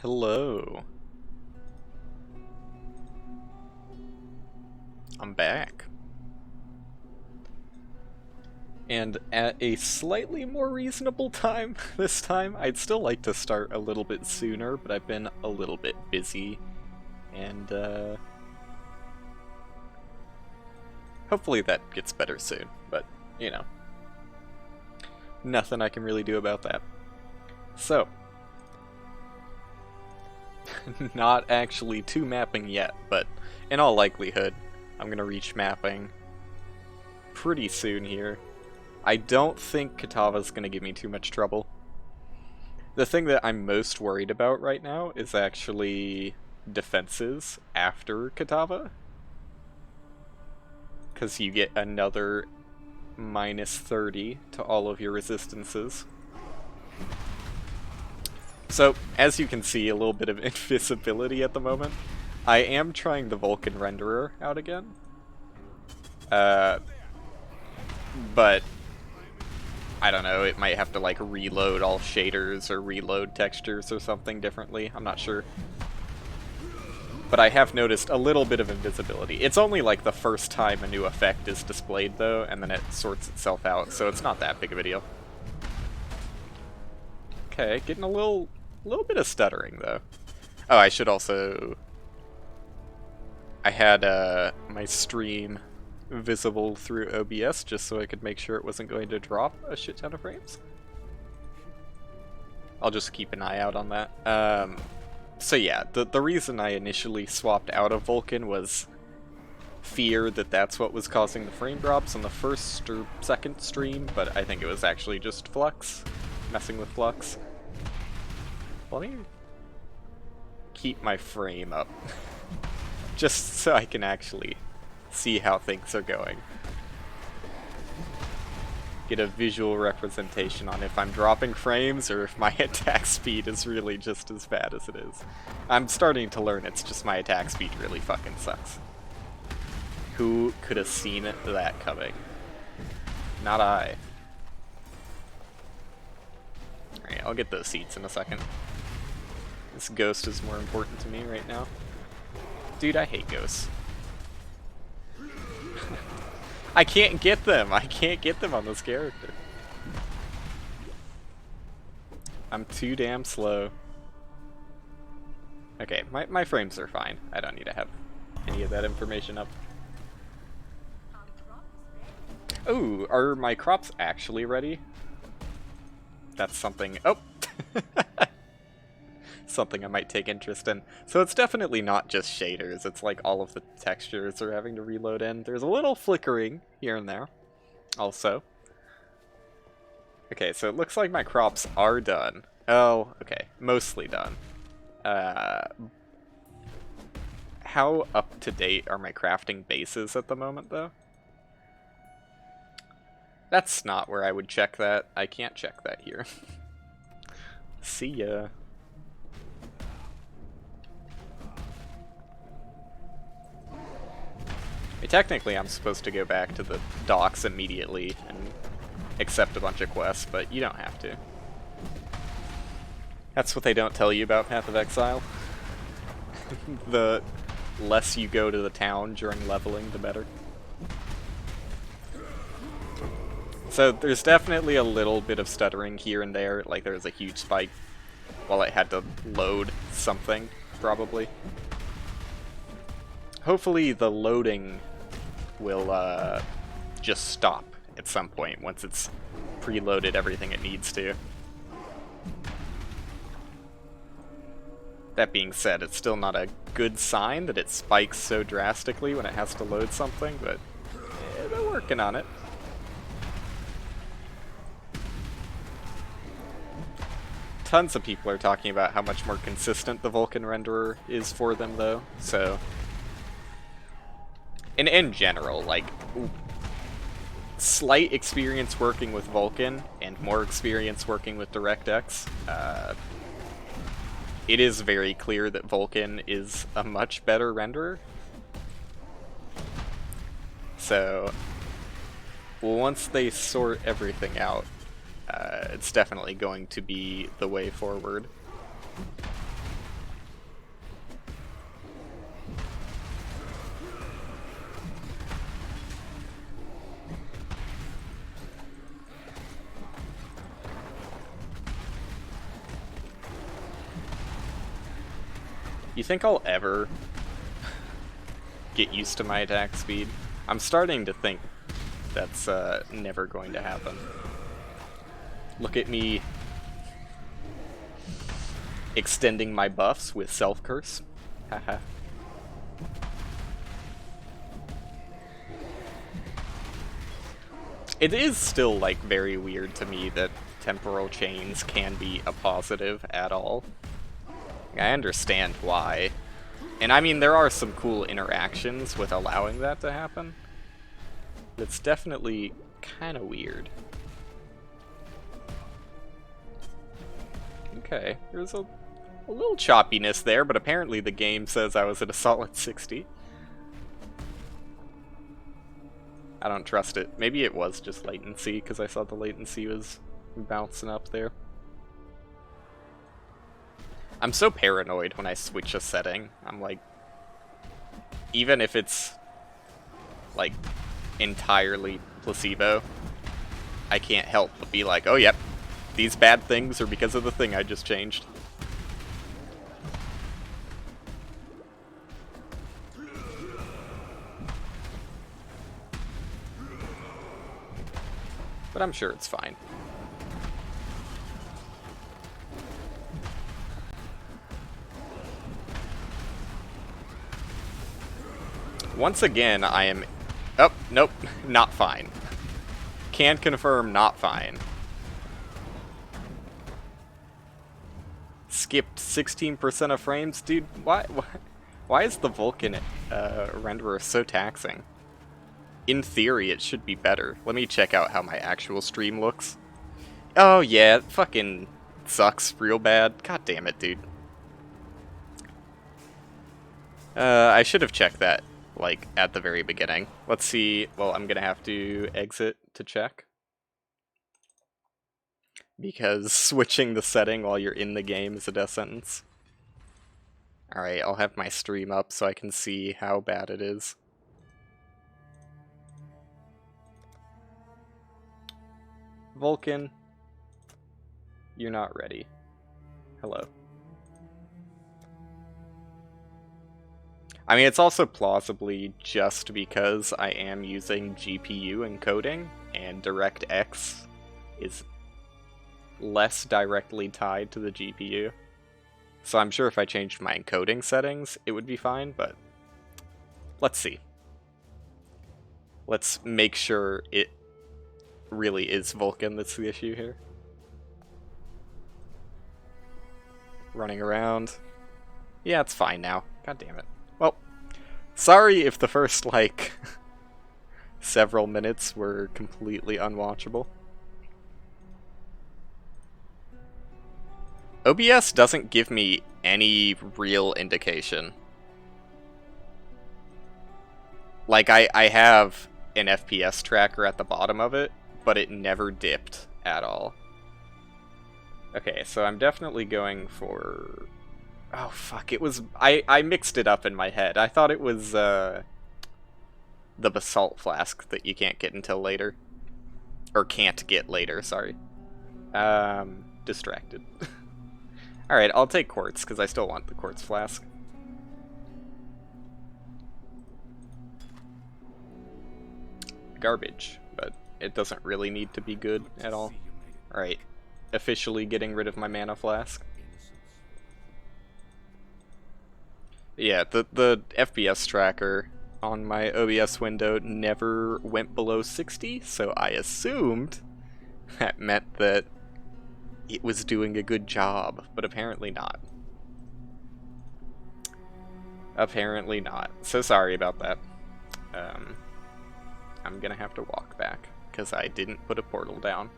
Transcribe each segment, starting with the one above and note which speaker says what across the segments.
Speaker 1: Hello. I'm back. And at a slightly more reasonable time this time. I'd still like to start a little bit sooner, but I've been a little bit busy. And hopefully that gets better soon, but you know. Nothing I can really do about that. So, not actually to mapping yet, but in all likelihood, I'm gonna reach mapping pretty soon here. I don't think Kitava's gonna give me too much trouble. The thing that I'm most worried about right now is actually defenses after Kitava. Because you get another minus 30 to all of your resistances. So, as you can see, a little bit of invisibility at the moment. I am trying the Vulcan renderer out again. But I don't know, it might have to like reload all shaders or reload textures or something differently, I'm not sure. But I have noticed a little bit of invisibility. It's only like the first time a new effect is displayed though, and then it sorts itself out, so it's not that big of a deal. Okay, getting a little bit of stuttering though. Oh, I should also... I had my stream visible through OBS just so I could make sure it wasn't going to drop a shit ton of frames. I'll just keep an eye out on that. So yeah, the reason I initially swapped out of Vulcan was fear that that's what was causing the frame drops on the first or second stream, but I think it was actually just Flux, messing with Flux. Let me keep my frame up, just so I can actually see how things are going. Get a visual representation on if I'm dropping frames or if my attack speed is really just as bad as it is. I'm starting to learn it's just my attack speed really fucking sucks. Who could have seen that coming? Not I. Alright, I'll get those seats in a second. This ghost is more important to me right now. Dude, I hate ghosts. I can't get them! I can't get them on this character. I'm too damn slow. Okay, my frames are fine. I don't need to have any of that information up. Ooh, are my crops actually ready? That's something... Oh! Something I might take interest in. So it's definitely not just shaders, it's like all of the textures are having to reload in. There's a little flickering here and there, also. Okay, so it looks like my crops are done. Oh, okay, mostly done. How up to date are my crafting bases at the moment, though? That's not where I would check that. I can't check that here. See ya. Technically, I'm supposed to go back to the docks immediately and accept a bunch of quests, but you don't have to. That's what they don't tell you about Path of Exile. The less you go to the town during leveling, the better. So there's definitely a little bit of stuttering here and there, like there was a huge spike while it had to load something, probably. Hopefully the loading will just stop at some point once it's preloaded everything it needs to. That being said, it's still not a good sign that it spikes so drastically when it has to load something, but they're working on it. Tons of people are talking about how much more consistent the Vulcan renderer is for them, though, so... In general, like, slight experience working with Vulcan and more experience working with DirectX, it is very clear that Vulcan is a much better renderer. So, once they sort everything out, it's definitely going to be the way forward. You think I'll ever get used to my attack speed? I'm starting to think that's never going to happen. Look at me extending my buffs with self-curse. Haha. It is still, like, very weird to me that temporal chains can be a positive at all. I understand why. And I mean, there are some cool interactions with allowing that to happen. It's definitely kind of weird. Okay, there's a little choppiness there, but apparently the game says I was at a solid 60. I don't trust it. Maybe it was just latency, because I saw the latency was bouncing up there. I'm so paranoid when I switch a setting. I'm like, even if it's, like, entirely placebo, I can't help but be like, oh yep, these bad things are because of the thing I just changed. But I'm sure it's fine. Once again, I am... Oh, nope, not fine. Can confirm not fine. Skipped 16% of frames? Dude, why is the Vulkan renderer so taxing? In theory, it should be better. Let me check out how my actual stream looks. Oh yeah, it fucking sucks real bad. God damn it, dude. I should have checked that, like, at the very beginning. Let's see. Well, I'm gonna have to exit to check. Because switching the setting while you're in the game is a death sentence. Alright, I'll have my stream up so I can see how bad it is. Vulkan, you're not ready. Hello. I mean, it's also plausibly just because I am using GPU encoding, and DirectX is less directly tied to the GPU. So I'm sure if I changed my encoding settings, it would be fine, but let's see. Let's make sure it really is Vulkan that's the issue here. Running around. Yeah, it's fine now. God damn it. Well, sorry if the first, like, several minutes were completely unwatchable. OBS doesn't give me any real indication. Like, I have an FPS tracker at the bottom of it, but it never dipped at all. Okay, so I'm definitely going for... Oh, fuck, it was... I mixed it up in my head. I thought it was, the basalt flask that you can't get until later. Or can't get later, sorry. Distracted. Alright, I'll take quartz, because I still want the quartz flask. Garbage, but it doesn't really need to be good at all. Alright, officially getting rid of my mana flask. Yeah, the FPS tracker on my OBS window never went below 60, so I assumed that meant that it was doing a good job, but apparently not. Apparently not. So sorry about that. I'm gonna have to walk back, because I didn't put a portal down.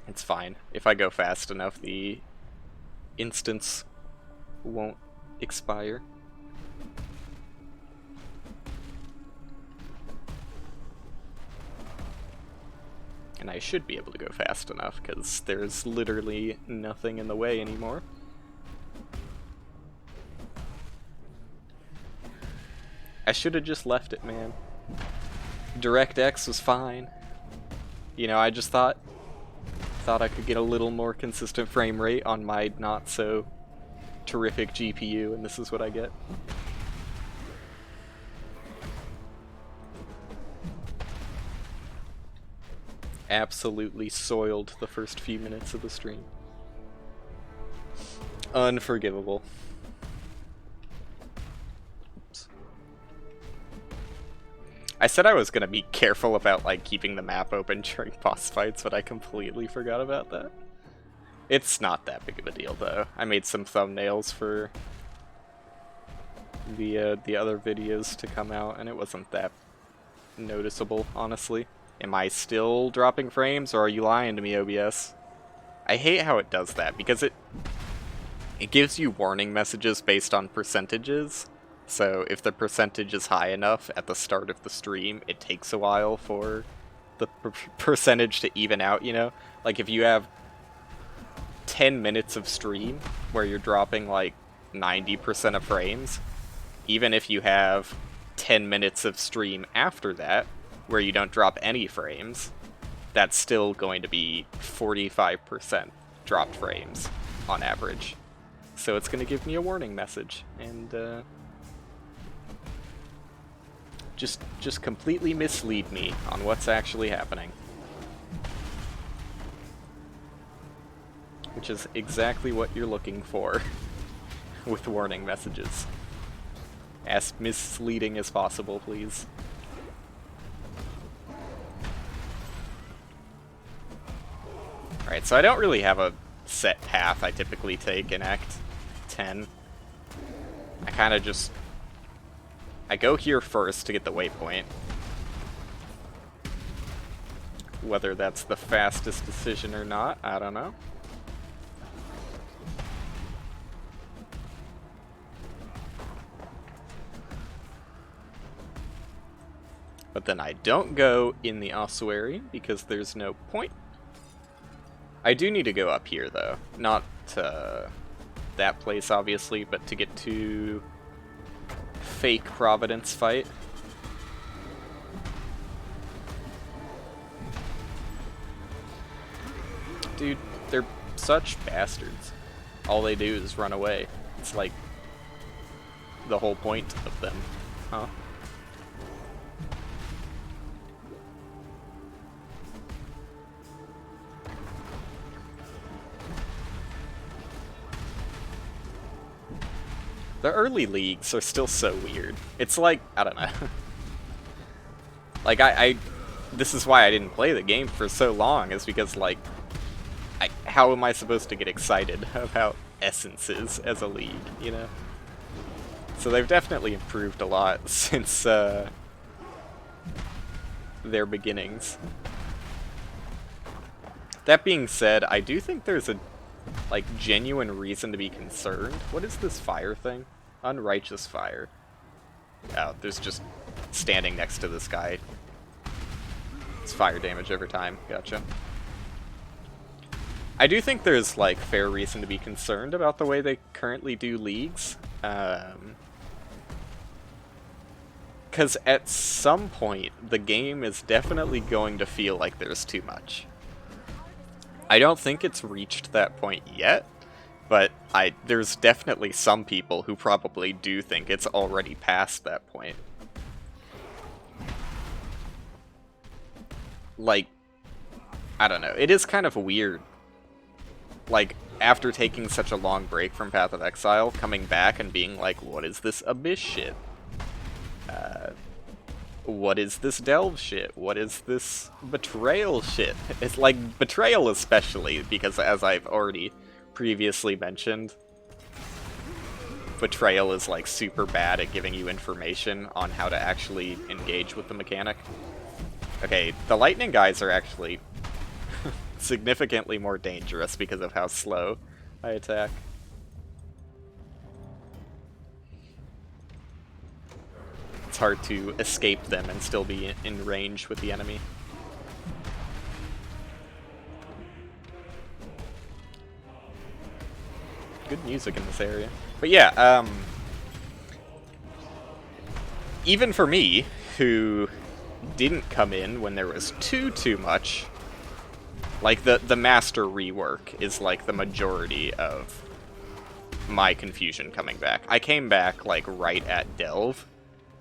Speaker 1: It's fine. If I go fast enough, the instance won't expire. And I should be able to go fast enough, because there's literally nothing in the way anymore. I should have just left it, man. DirectX was fine. You know, I just thought I could get a little more consistent frame rate on my not so terrific GPU, and this is what I get. Absolutely soiled the first few minutes of the stream. Unforgivable. Oops. I said I was gonna be careful about like keeping the map open during boss fights, but I completely forgot about that. It's not that big of a deal though. I made some thumbnails for the other videos to come out, and it wasn't that noticeable, honestly. Am I still dropping frames, or are you lying to me, OBS? I hate how it does that, because it gives you warning messages based on percentages. So if the percentage is high enough at the start of the stream, it takes a while for the percentage to even out, you know? Like if you have 10 minutes of stream where you're dropping like 90% of frames, even if you have 10 minutes of stream after that where you don't drop any frames, that's still going to be 45% dropped frames on average. So it's going to give me a warning message, and just completely mislead me on what's actually happening. Which is exactly what you're looking for with warning messages. As misleading as possible, please. Alright, so I don't really have a set path I typically take in Act 10. I kind of just... I go here first to get the waypoint. Whether that's the fastest decision or not, I don't know. But then I don't go in the ossuary because there's no point. I do need to go up here though. Not to that place obviously, but to get to fake Providence fight. Dude, they're such bastards. All they do is run away. It's like the whole point of them, huh? The early leagues are still so weird. It's like, I don't know. Like, this is why I didn't play the game for so long, is because, like, how am I supposed to get excited about essences as a league, you know? So they've definitely improved a lot since, their beginnings. That being said, I do think there's a, like, genuine reason to be concerned. What is this fire thing? Unrighteous fire. Oh, there's just standing next to this guy. It's fire damage every time. Gotcha. I do think there's, like, fair reason to be concerned about the way they currently do leagues. Because at some point, the game is definitely going to feel like there's too much. I don't think it's reached that point yet, but there's definitely some people who probably do think it's already past that point. Like, I don't know, it is kind of weird. Like, after taking such a long break from Path of Exile, coming back and being like, what is this Abyss shit? What is this Delve shit? What is this Betrayal shit? It's like, Betrayal especially, because as I've already previously mentioned, Betrayal is like super bad at giving you information on how to actually engage with the mechanic. Okay, the lightning guys are actually significantly more dangerous because of how slow I attack. It's hard to escape them and still be in range with the enemy. Good music in this area. But yeah, even for me, who didn't come in when there was too much, like the master rework is like the majority of my confusion coming back. I came back, like, right at Delve,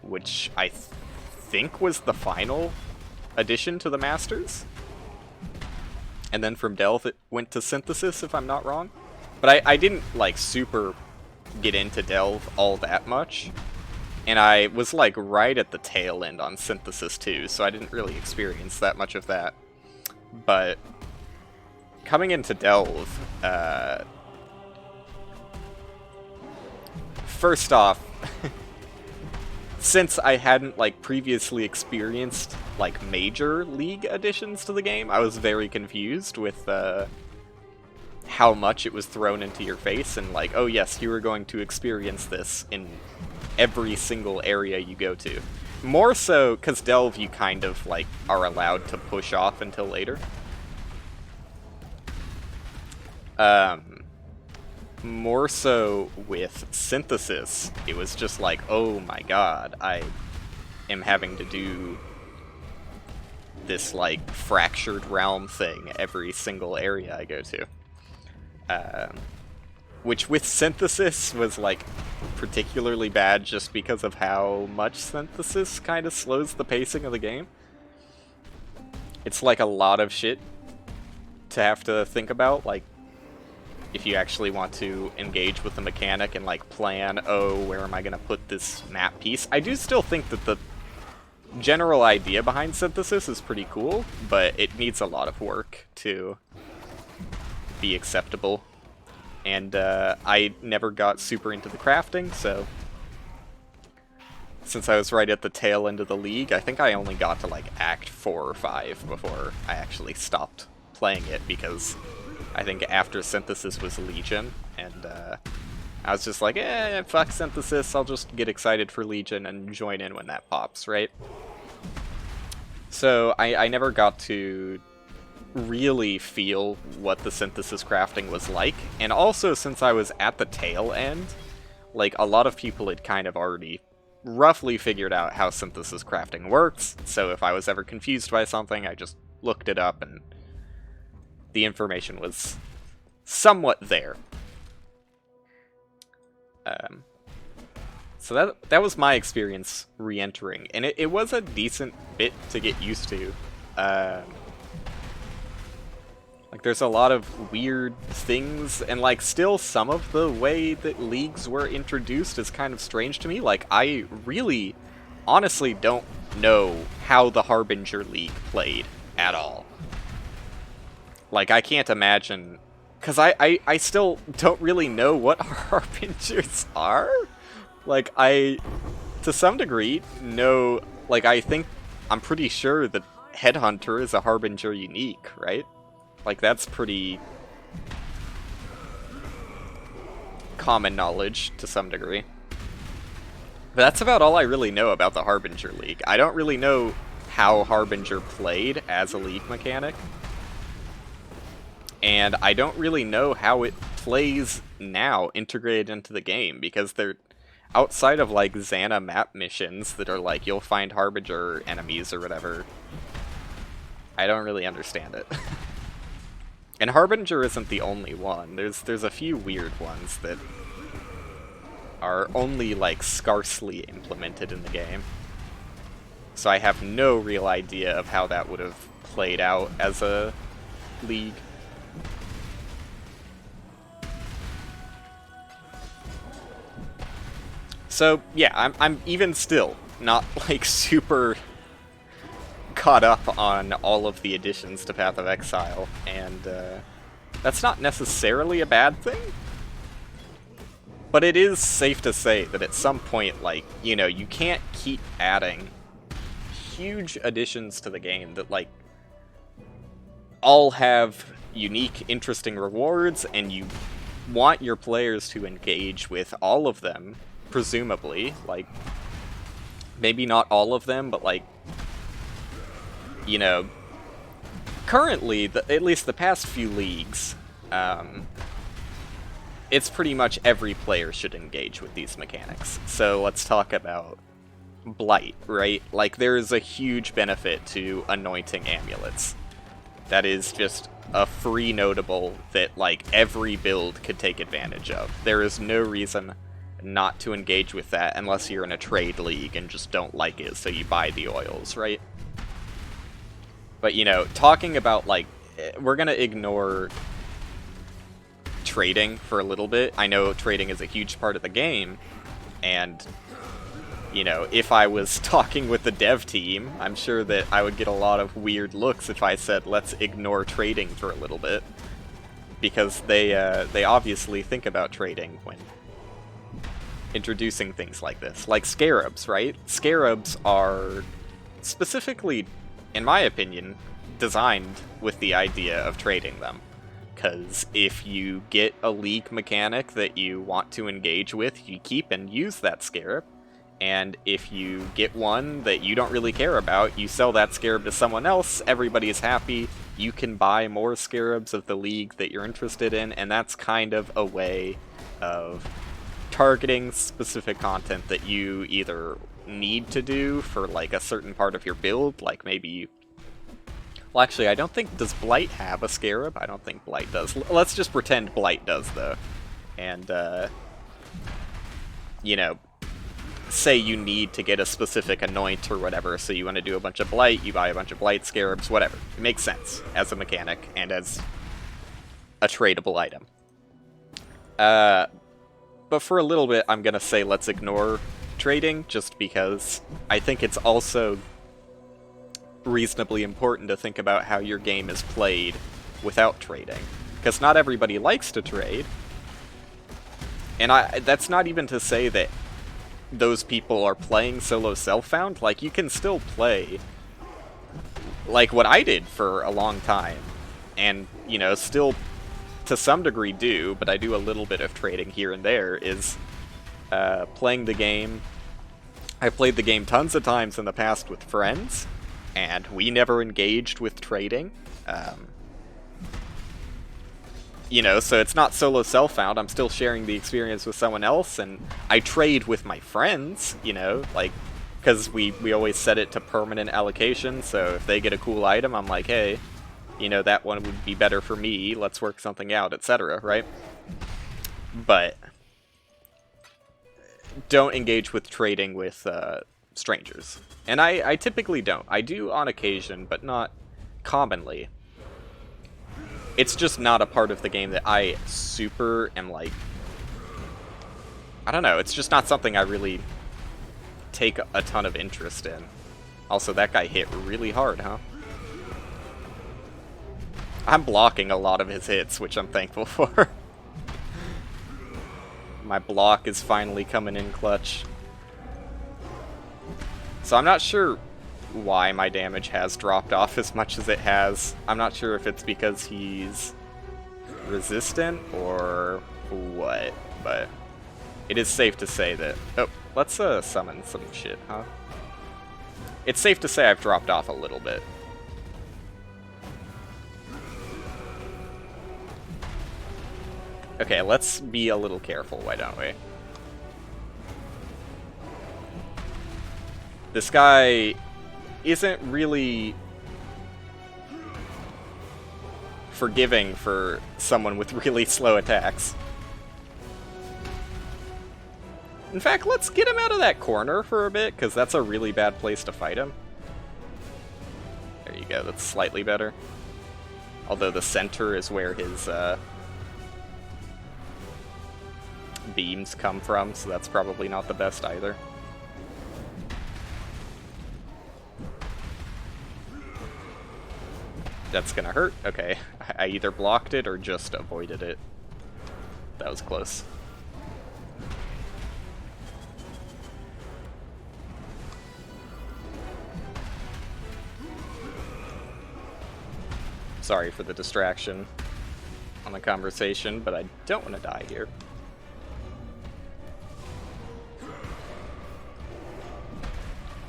Speaker 1: which I think was the final addition to the Masters. And then from Delve it went to Synthesis, if I'm not wrong. But I didn't, like, super get into Delve all that much. And I was, like, right at the tail end on Synthesis too, so I didn't really experience that much of that. But coming into Delve, first off, since I hadn't, like, previously experienced, like, major league additions to the game, I was very confused with, how much it was thrown into your face, and like, oh yes, you are going to experience this in every single area you go to. More so, because Delve you kind of, like, are allowed to push off until later. More so with Synthesis, it was just like, oh my god, I am having to do this, like, fractured realm thing every single area I go to. Which with Synthesis was, like, particularly bad just because of how much Synthesis kind of slows the pacing of the game. It's, like, a lot of shit to have to think about, like, if you actually want to engage with the mechanic and, like, plan, oh, where am I gonna put this map piece? I do still think that the general idea behind Synthesis is pretty cool, but it needs a lot of work to be acceptable. And I never got super into the crafting, so since I was right at the tail end of the league, I think I only got to, like, Act 4 or 5 before I actually stopped playing it, because I think after Synthesis was Legion, and I was just like, fuck Synthesis, I'll just get excited for Legion and join in when that pops, right? So I never got to really feel what the Synthesis crafting was like, and also since I was at the tail end, like, a lot of people had kind of already roughly figured out how Synthesis crafting works, so if I was ever confused by something, I just looked it up and the information was somewhat there. So that was my experience re-entering, and it was a decent bit to get used to. Like, there's a lot of weird things, and, like, still some of the way that leagues were introduced is kind of strange to me. Like, I really, honestly don't know how the Harbinger League played at all. Like, I can't imagine, because I still don't really know what Harbingers are. Like, I, to some degree, know, like, I'm pretty sure that Headhunter is a Harbinger unique, right? Like, that's pretty common knowledge to some degree. But that's about all I really know about the Harbinger League. I don't really know how Harbinger played as a league mechanic. And I don't really know how it plays now, integrated into the game, because they're outside of, like, Xana map missions that are like, you'll find Harbinger enemies or whatever. I don't really understand it. And Harbinger isn't the only one. There's a few weird ones that are only, like, scarcely implemented in the game. So I have no real idea of how that would have played out as a league. So yeah, I'm even still not, like, super caught up on all of the additions to Path of Exile, and that's not necessarily a bad thing, but it is safe to say that at some point, like, you know, you can't keep adding huge additions to the game that, like, all have unique, interesting rewards, and you want your players to engage with all of them, presumably. Like, maybe not all of them, but, like, you know, currently, at least the past few leagues, it's pretty much every player should engage with these mechanics. So let's talk about Blight, right? Like, there is a huge benefit to anointing amulets. That is just a free notable that, like, every build could take advantage of. There is no reason not to engage with that unless you're in a trade league and just don't like it, so you buy the oils, right? But, you know, talking about, like, we're gonna ignore trading for a little bit. I know trading is a huge part of the game, and, you know, if I was talking with the dev team, I'm sure that I would get a lot of weird looks if I said, let's ignore trading for a little bit. Because they obviously think about trading when introducing things like this. Like scarabs, right? Scarabs are specifically, in my opinion, designed with the idea of trading them. Because if you get a league mechanic that you want to engage with, you keep and use that scarab. And if you get one that you don't really care about, you sell that scarab to someone else, everybody is happy, you can buy more scarabs of the league that you're interested in, and that's kind of a way of targeting specific content that you either need to do for, like, a certain part of your build, like maybe... Well, actually, I don't think... Does Blight have a scarab? I don't think Blight does. Let's just pretend Blight does, though. And, you know, say you need to get a specific anoint or whatever, so you want to do a bunch of Blight, you buy a bunch of Blight scarabs, whatever. It makes sense as a mechanic and as a tradable item. But for a little bit, I'm going to say let's ignore trading, just because I think it's also reasonably important to think about how your game is played without trading. Because not everybody likes to trade. And that's not even to say that those people are playing solo self-found. Like, you can still play like what I did for a long time. And, you know, still to some degree do, but I do a little bit of trading here and there, is playing the game. I played the game tons of times in the past with friends, and we never engaged with trading. You know, so it's not solo self-found, I'm still sharing the experience with someone else, and I trade with my friends, you know, like, because we always set it to permanent allocation, so if they get a cool item, I'm like, hey, you know, that one would be better for me, let's work something out, etc., right? But don't engage with trading with strangers. And I typically don't. I do on occasion, but not commonly. It's just not a part of the game that I super am like... I don't know, it's just not something I really take a ton of interest in. Also, that guy hit really hard, huh? I'm blocking a lot of his hits, which I'm thankful for. My block is finally coming in clutch. So I'm not sure why my damage has dropped off as much as it has. I'm not sure if it's because he's resistant or what, but it is safe to say that... Oh, let's summon some shit, huh? It's safe to say I've dropped off a little bit. Okay, let's be a little careful, why don't we? This guy isn't really forgiving for someone with really slow attacks. In fact, let's get him out of that corner for a bit, because that's a really bad place to fight him. There you go, that's slightly better. Although the center is where his beams come from, so that's probably not the best either. That's gonna hurt. Okay, I either blocked it or just avoided it. That was close. Sorry for the distraction on the conversation, but I don't want to die here.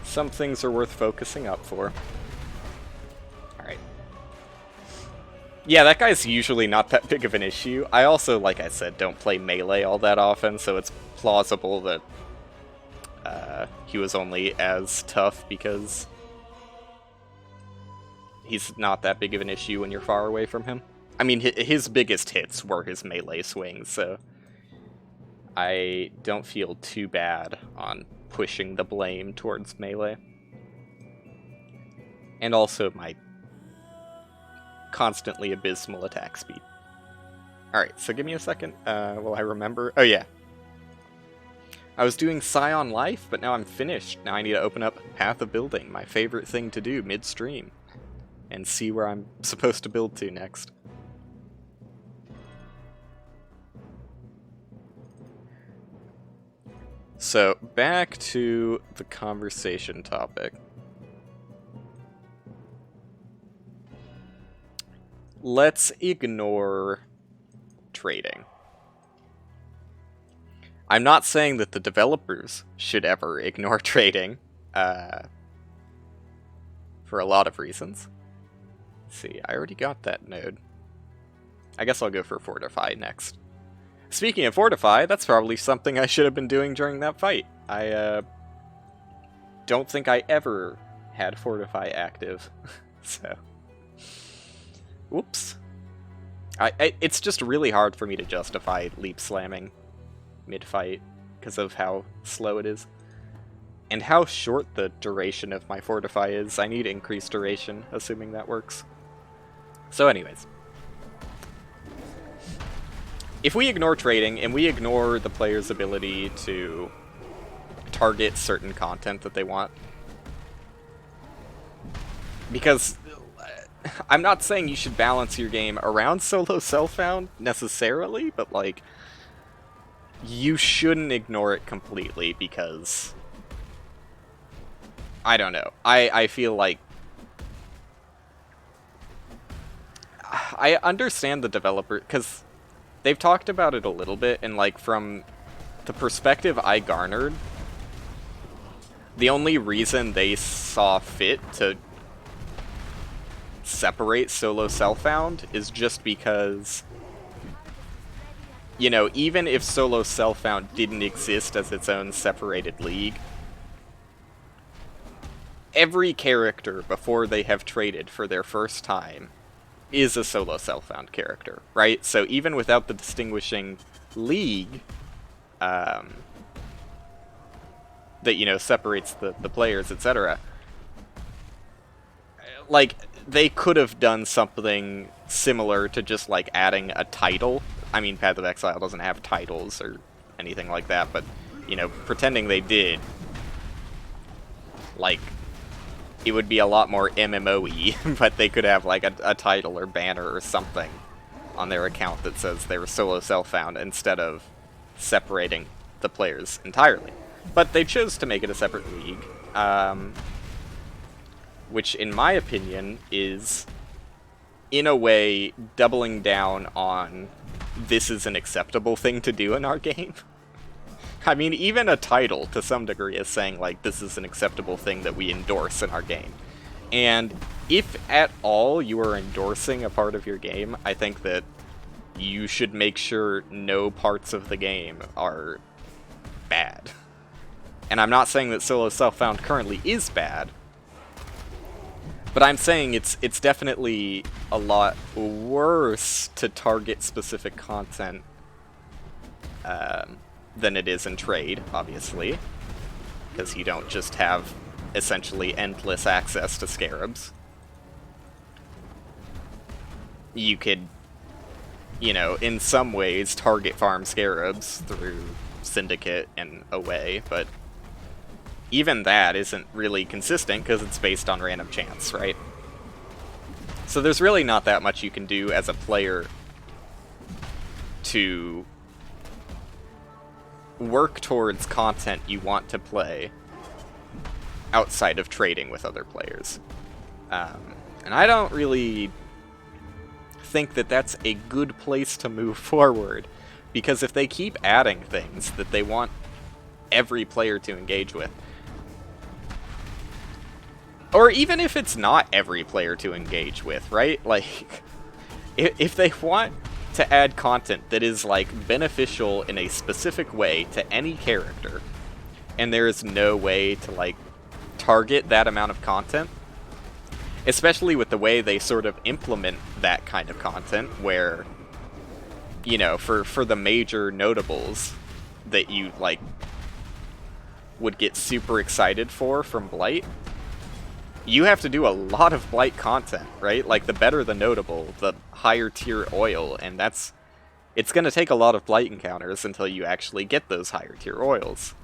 Speaker 1: Some things are worth focusing up for. Alright. Yeah, that guy's usually not that big of an issue. I also, like I said, don't play melee all that often, so it's plausible that he was only as tough because he's not that big of an issue when you're far away from him. I mean, his biggest hits were his melee swings, so I don't feel too bad on pushing the blame towards melee. And also my constantly abysmal attack speed. Alright, so give me a second. Will I remember? Oh yeah. I was doing Scion Life, but now I'm finished. Now I need to open up Path of Building, my favorite thing to do midstream, and see where I'm supposed to build to next. So, back to the conversation topic. Let's ignore trading. I'm not saying that the developers should ever ignore trading, for a lot of reasons. Let's see, I already got that node. I guess I'll go for Fortify next. Speaking of Fortify, that's probably something I should have been doing during that fight. I don't think I ever had Fortify active, so... Whoops. It's just really hard for me to justify leap slamming mid-fight because of how slow it is. And how short the duration of my Fortify is. I need increased duration, assuming that works. So anyways. If we ignore trading, and we ignore the player's ability to target certain content that they want, because I'm not saying you should balance your game around solo self-found, necessarily, but, like, you shouldn't ignore it completely, because, I don't know, I feel like, I understand the developer, because they've talked about it a little bit, and, like, from the perspective I garnered, the only reason they saw fit to separate solo self-found is just because, you know, even if solo self-found didn't exist as its own separated league, every character before they have traded for their first time is a solo self-found character, right? So even without the distinguishing league that, you know, separates the players, etc., like, they could have done something similar to just, like, adding a title. I mean, Path of Exile doesn't have titles or anything like that, but, you know, pretending they did, like, it would be a lot more MMO-y, but they could have, like, a title or banner or something on their account that says they were solo self-found instead of separating the players entirely. But they chose to make it a separate league, which, in my opinion, is, in a way, doubling down on this is an acceptable thing to do in our game. I mean, even a title, to some degree, is saying, like, this is an acceptable thing that we endorse in our game. And if, at all, you are endorsing a part of your game, I think that you should make sure no parts of the game are bad. And I'm not saying that solo self-found currently is bad, but I'm saying it's definitely a lot worse to target specific content than it is in trade, obviously, because you don't just have essentially endless access to scarabs. You could, you know, in some ways target farm scarabs through Syndicate and away, but even that isn't really consistent because it's based on random chance, right? So there's really not that much you can do as a player to work towards content you want to play outside of trading with other players. And I don't really think that that's a good place to move forward, because if they keep adding things that they want every player to engage with, or even if it's not every player to engage with, right? Like, if they want to add content that is, like, beneficial in a specific way to any character, and there is no way to, like, target that amount of content, especially with the way they sort of implement that kind of content, where, you know, for the major notables that you, like, would get super excited for from Blight, you have to do a lot of Blight content, right? Like, the better the notable, the higher tier oil, and it's gonna take a lot of Blight encounters until you actually get those higher tier oils.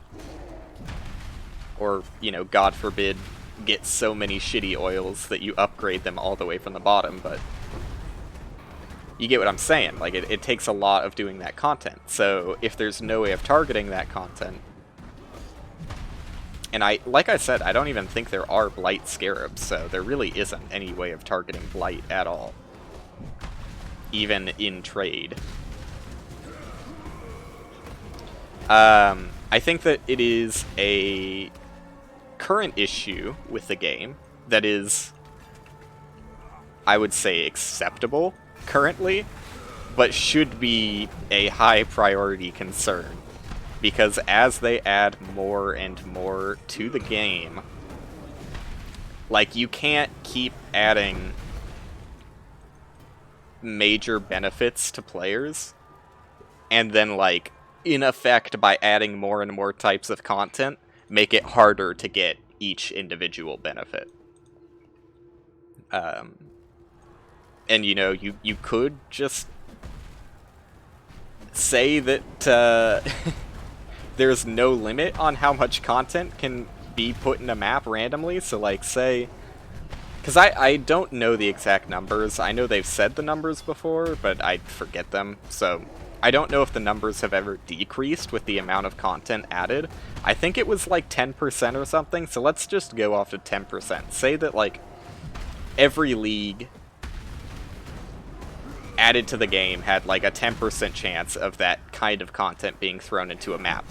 Speaker 1: Or, you know, God forbid, get so many shitty oils that you upgrade them all the way from the bottom, but you get what I'm saying. Like, it takes a lot of doing that content. So if there's no way of targeting that content, and like I said, I don't even think there are Blight Scarabs, so there really isn't any way of targeting Blight at all, even in trade. I think that it is a current issue with the game that is, I would say, acceptable currently, but should be a high priority concern, because as they add more and more to the game, like, you can't keep adding major benefits to players and then, like, in effect, by adding more and more types of content, make it harder to get each individual benefit. And, you know, you could just say that there's no limit on how much content can be put in a map randomly, so, like, say... Because I don't know the exact numbers. I know they've said the numbers before, but I forget them, so... I don't know if the numbers have ever decreased with the amount of content added. I think it was like 10% or something, so let's just go off of 10%. Say that, like, every league added to the game had, like, a 10% chance of that kind of content being thrown into a map.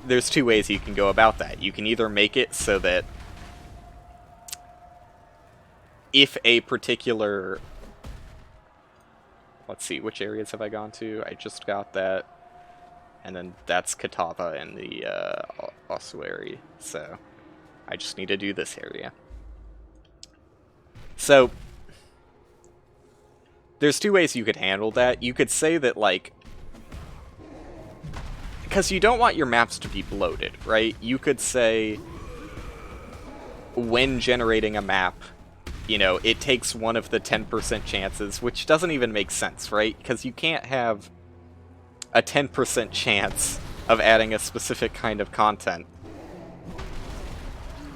Speaker 1: There's two ways you can go about that. You can either make it so that if a particular... Let's see, which areas have I gone to? I just got that. And then that's Kitava and the ossuary. So I just need to do this area. So there's two ways you could handle that. You could say that, like... Because you don't want your maps to be bloated, right? You could say, when generating a map, you know, it takes one of the 10% chances, which doesn't even make sense, right? Because you can't have a 10% chance of adding a specific kind of content,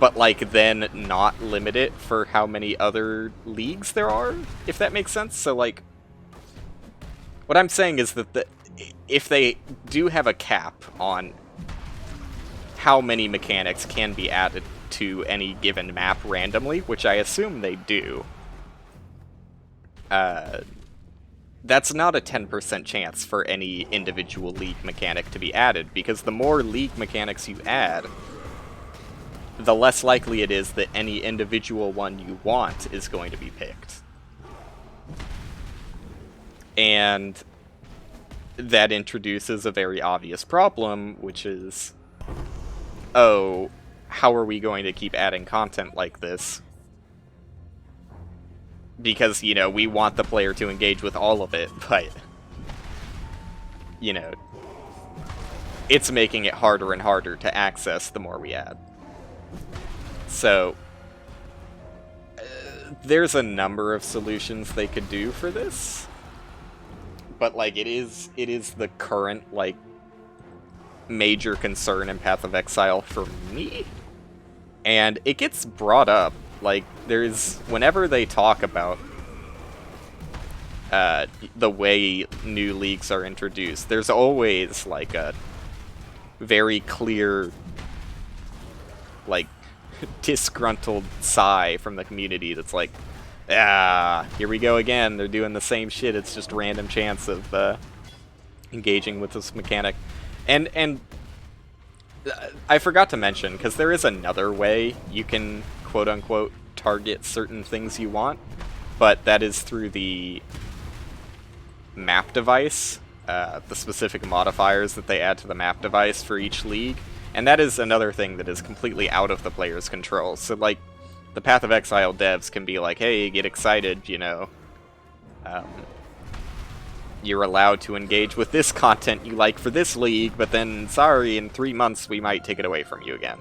Speaker 1: but, like, then not limit it for how many other leagues there are, if that makes sense. So, like, what I'm saying is that if they do have a cap on how many mechanics can be added to any given map randomly, which I assume they do, that's not a 10% chance for any individual league mechanic to be added, because the more league mechanics you add, the less likely it is that any individual one you want is going to be picked. And that introduces a very obvious problem, which is, oh, how are we going to keep adding content like this? Because, you know, we want the player to engage with all of it, but, you know, it's making it harder and harder to access the more we add. So, there's a number of solutions they could do for this, but, like, it is the current, like, major concern in Path of Exile for me. And it gets brought up, like, whenever they talk about the way new leagues are introduced, there's always, like, a very clear, like, disgruntled sigh from the community that's like, ah, here we go again, they're doing the same shit, it's just random chance of engaging with this mechanic. And I forgot to mention, because there is another way you can, quote-unquote, target certain things you want, but that is through the map device, the specific modifiers that they add to the map device for each league, and that is another thing that is completely out of the player's control. So, like, the Path of Exile devs can be like, hey, get excited, you know. You're allowed to engage with this content you like for this league, but then, sorry, in 3 months we might take it away from you again.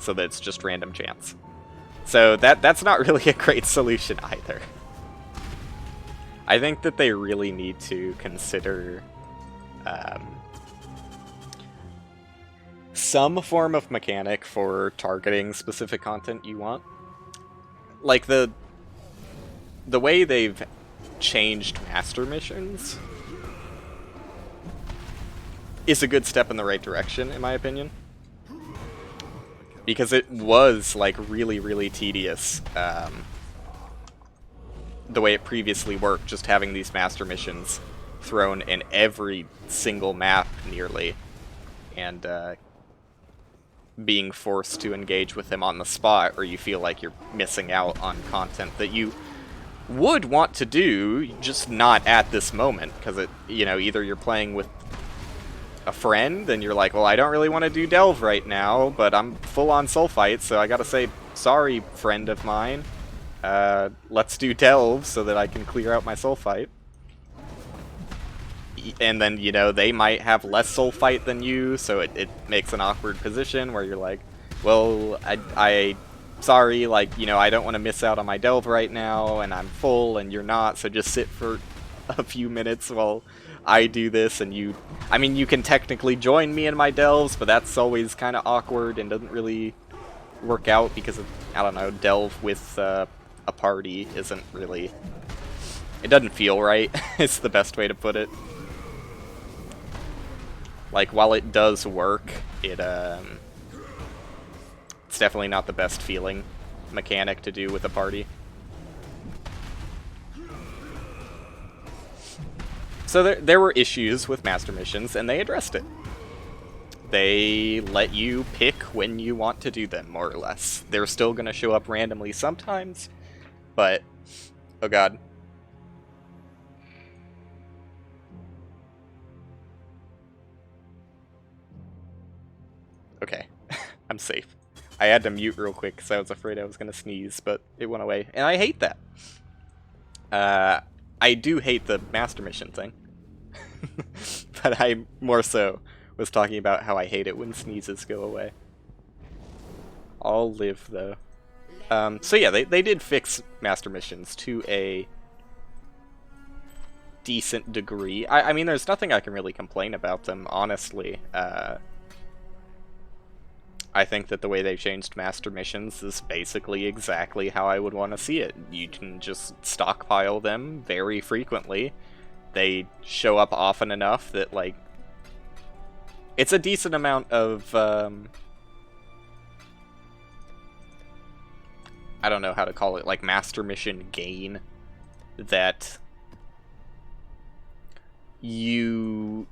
Speaker 1: So that it's just random chance. So that's not really a great solution either. I think that they really need to consider some form of mechanic for targeting specific content you want. Like the way they've changed master missions is a good step in the right direction, in my opinion. Because it was, like, really, really tedious, the way it previously worked, just having these master missions thrown in every single map, nearly, and being forced to engage with them on the spot, or you feel like you're missing out on content that you would want to do, just not at this moment, because it, you know, either you're playing with a friend, and you're like, well, I don't really want to do Delve right now, but I'm full on Sulfite, so I gotta say, sorry, friend of mine. Let's do Delve so that I can clear out my Sulfite. And then, you know, they might have less Sulfite than you, so it makes an awkward position where you're like, well, I sorry, like, you know, I don't want to miss out on my Delve right now, and I'm full, and you're not, so just sit for a few minutes while I do this, and you... I mean, you can technically join me in my Delves, but that's always kind of awkward and doesn't really work out because, I don't know, Delve with a party isn't really... It doesn't feel right, it's the best way to put it. Like, while it does work, it's definitely not the best feeling mechanic to do with a party. So there were issues with master missions, and they addressed it. They let you pick when you want to do them, more or less. They're still going to show up randomly sometimes, but... Oh god. Okay, I'm safe. I had to mute real quick because I was afraid I was going to sneeze, but it went away. And I hate that. I do hate the master mission thing. But I more so was talking about how I hate it when sneezes go away. I'll live, though. So yeah, they did fix master missions to a decent degree. I mean, there's nothing I can really complain about them, honestly. I think that the way they changed master missions is basically exactly how I would want to see it. You can just stockpile them very frequently. They show up often enough that, like, it's a decent amount of, I don't know how to call it, like, master mission gain that you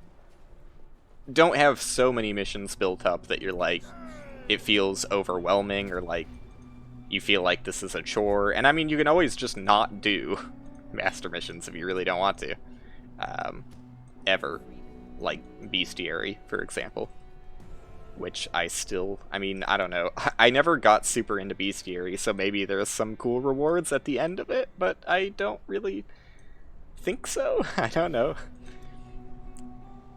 Speaker 1: don't have so many missions built up that you're like, it feels overwhelming, or like you feel like this is a chore. And I mean, you can always just not do master missions if you really don't want to. Ever. Like Bestiary, for example. Which I mean, I don't know. I never got super into Bestiary, so maybe there's some cool rewards at the end of it, but I don't really think so. I don't know.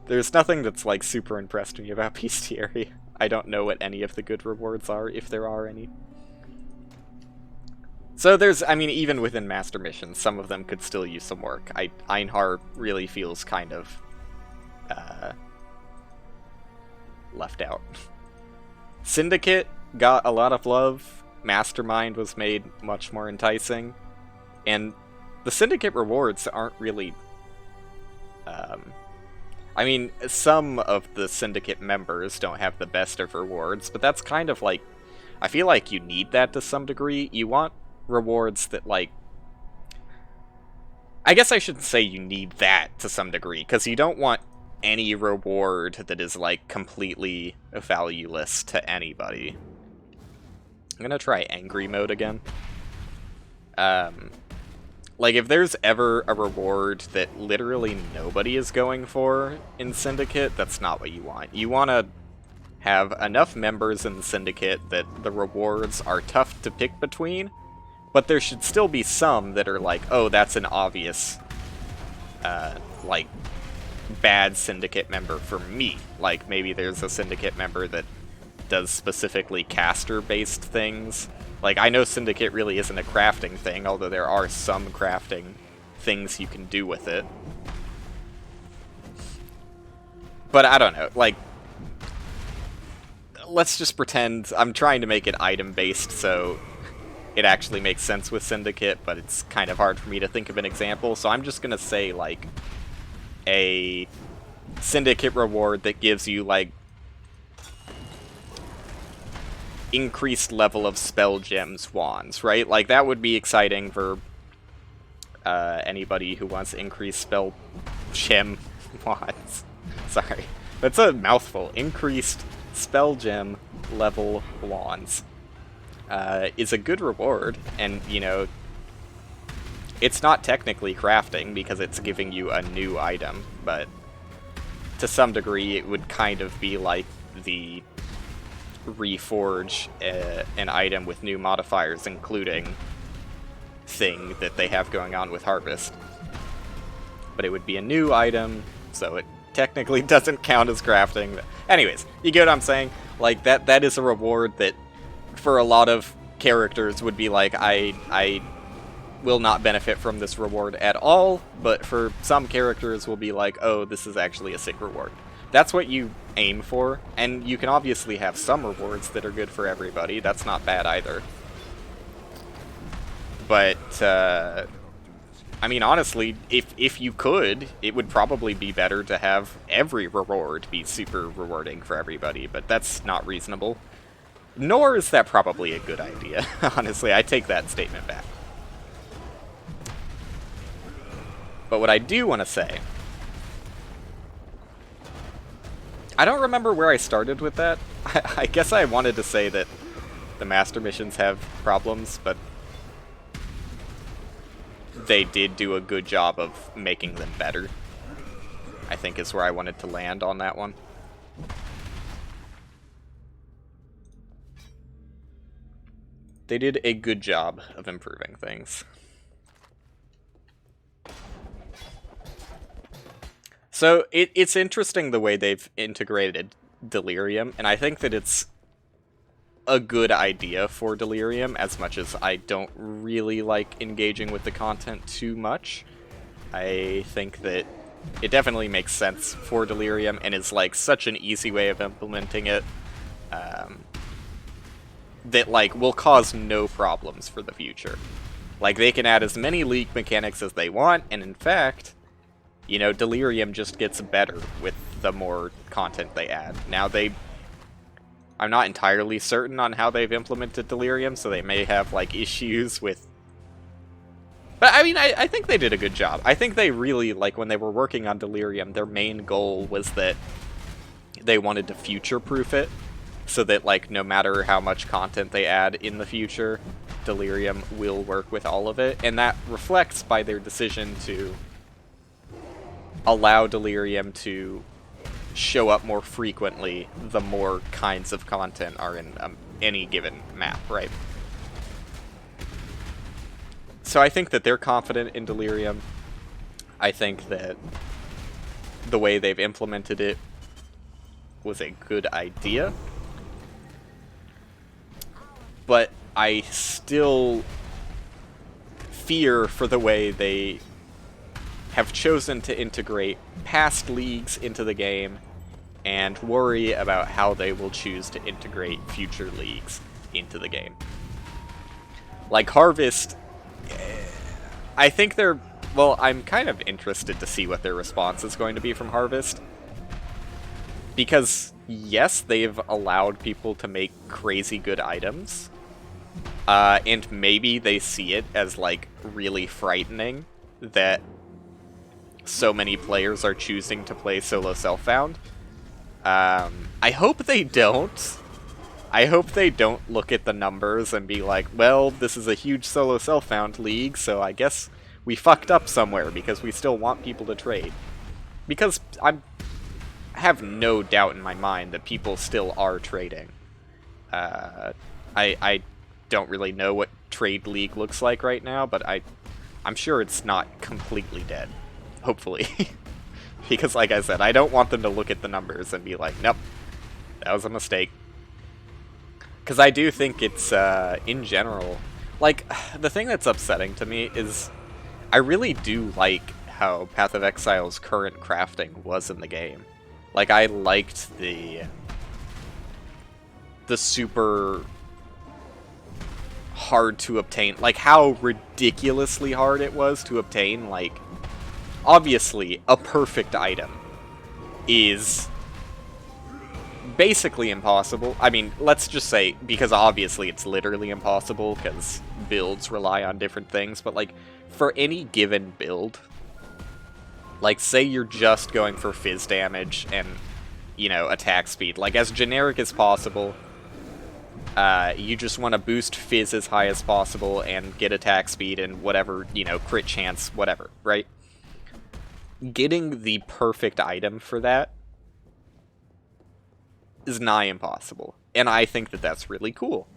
Speaker 1: There's nothing that's, like, super impressed me about Bestiary. I don't know what any of the good rewards are, if there are any. So there's, I mean, even within master missions, some of them could still use some work. Einhar really feels kind of, left out. Syndicate got a lot of love. Mastermind was made much more enticing. And the Syndicate rewards aren't really, I mean, some of the Syndicate members don't have the best of rewards, but that's kind of like... I feel like you need that to some degree. You want rewards that, like... I guess I shouldn't say you need that to some degree, because you don't want any reward that is, like, completely valueless to anybody. I'm gonna try Angry Mode again. Like, if there's ever a reward that literally nobody is going for in Syndicate, that's not what you want. You want to have enough members in the syndicate that the rewards are tough to pick between, but there should still be some that are like, oh, that's an obvious, like, bad syndicate member for me. Like, maybe there's a syndicate member that does specifically caster-based things. Like, I know syndicate really isn't a crafting thing, although there are some crafting things you can do with it. But I don't know, like, let's just pretend I'm trying to make it item-based, so it actually makes sense with syndicate, but it's kind of hard for me to think of an example, so I'm just gonna say, like, a syndicate reward that gives you, like, increased level of spell gems wands, right? Like, that would be exciting for anybody who wants increased spell gem wands. Sorry, that's a mouthful. Increased spell gem level wands is a good reward, and, you know, it's not technically crafting because it's giving you a new item, but to some degree it would kind of be like the reforge an item with new modifiers, including thing that they have going on with Harvest. But it would be a new item, so it technically doesn't count as crafting. Anyways, you get what I'm saying? Like, that is a reward that, for a lot of characters, would be like, I will not benefit from this reward at all, but for some characters will be like, oh, this is actually a sick reward. That's what you aim for, and you can obviously have some rewards that are good for everybody. That's not bad either. But, I mean, honestly, if you could, it would probably be better to have every reward be super rewarding for everybody, but that's not reasonable. Nor is that probably a good idea. Honestly, I take that statement back. But what I do want to say... I don't remember where I started with that. I guess I wanted to say that the master missions have problems, but they did do a good job of making them better, I think is where I wanted to land on that one. They did a good job of improving things. So it's interesting the way they've integrated Delirium, and I think that it's a good idea for Delirium, as much as I don't really like engaging with the content too much. I think that it definitely makes sense for Delirium, and is like such an easy way of implementing it that like will cause no problems for the future. Like, they can add as many League mechanics as they want, and in fact, you know, Delirium just gets better with the more content they add. Now, I'm not entirely certain on how they've implemented Delirium, so they may have, like, issues with... But, I mean, I think they did a good job. I think they really, like, when they were working on Delirium, their main goal was that they wanted to future-proof it, so that, like, no matter how much content they add in the future, Delirium will work with all of it, and that reflects by their decision to allow Delirium to show up more frequently the more kinds of content are in any given map, right? So I think that they're confident in Delirium. I think that the way they've implemented it was a good idea. But I still fear for the way they have chosen to integrate past leagues into the game, and worry about how they will choose to integrate future leagues into the game. Like Harvest, I think they're... Well, I'm kind of interested to see what their response is going to be from Harvest. Because, yes, they've allowed people to make crazy good items. And maybe they see it as, like, really frightening that so many players are choosing to play solo self-found. I hope they don't. I hope they don't look at the numbers and be like, well, this is a huge solo self-found league, so I guess we fucked up somewhere because we still want people to trade. Because have no doubt in my mind that people still are trading. I don't really know what Trade League looks like right now, but I'm sure it's not completely dead. Hopefully. Because like I said, I don't want them to look at the numbers and be like, nope, that was a mistake. Because I do think it's, in general, like, the thing that's upsetting to me is I really do like how Path of Exile's current crafting was in the game. Like, I liked the super hard to obtain, like, how ridiculously hard it was to obtain. Like, obviously, a perfect item is basically impossible. I mean, let's just say, because obviously it's literally impossible, because builds rely on different things, but, like, for any given build, like, say you're just going for fizz damage and, you know, attack speed, like, as generic as possible, you just want to boost fizz as high as possible and get attack speed and whatever, you know, crit chance, whatever, right? Getting the perfect item for that is nigh impossible, and I think that that's really cool.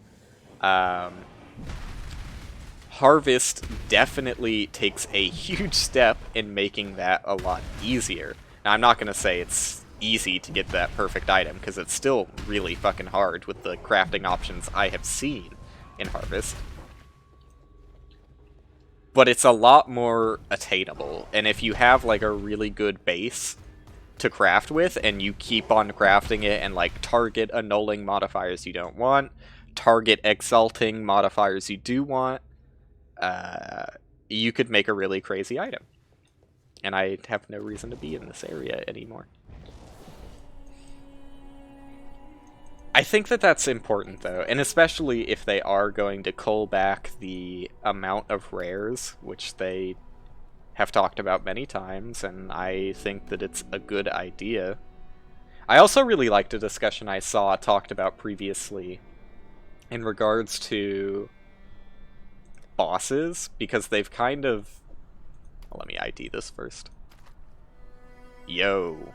Speaker 1: Harvest definitely takes a huge step in making that a lot easier. Now, I'm not going to say it's easy to get that perfect item, because it's still really fucking hard with the crafting options I have seen in Harvest. But it's a lot more attainable, and if you have, like, a really good base to craft with, and you keep on crafting it and, like, target annulling modifiers you don't want, target exalting modifiers you do want, you could make a really crazy item. And I have no reason to be in this area anymore. I think that that's important, though, and especially if they are going to cull back the amount of rares, which they have talked about many times, and I think that it's a good idea. I also really liked a discussion I saw talked about previously in regards to bosses, because they've kind of... Well, let me ID this first. Yo.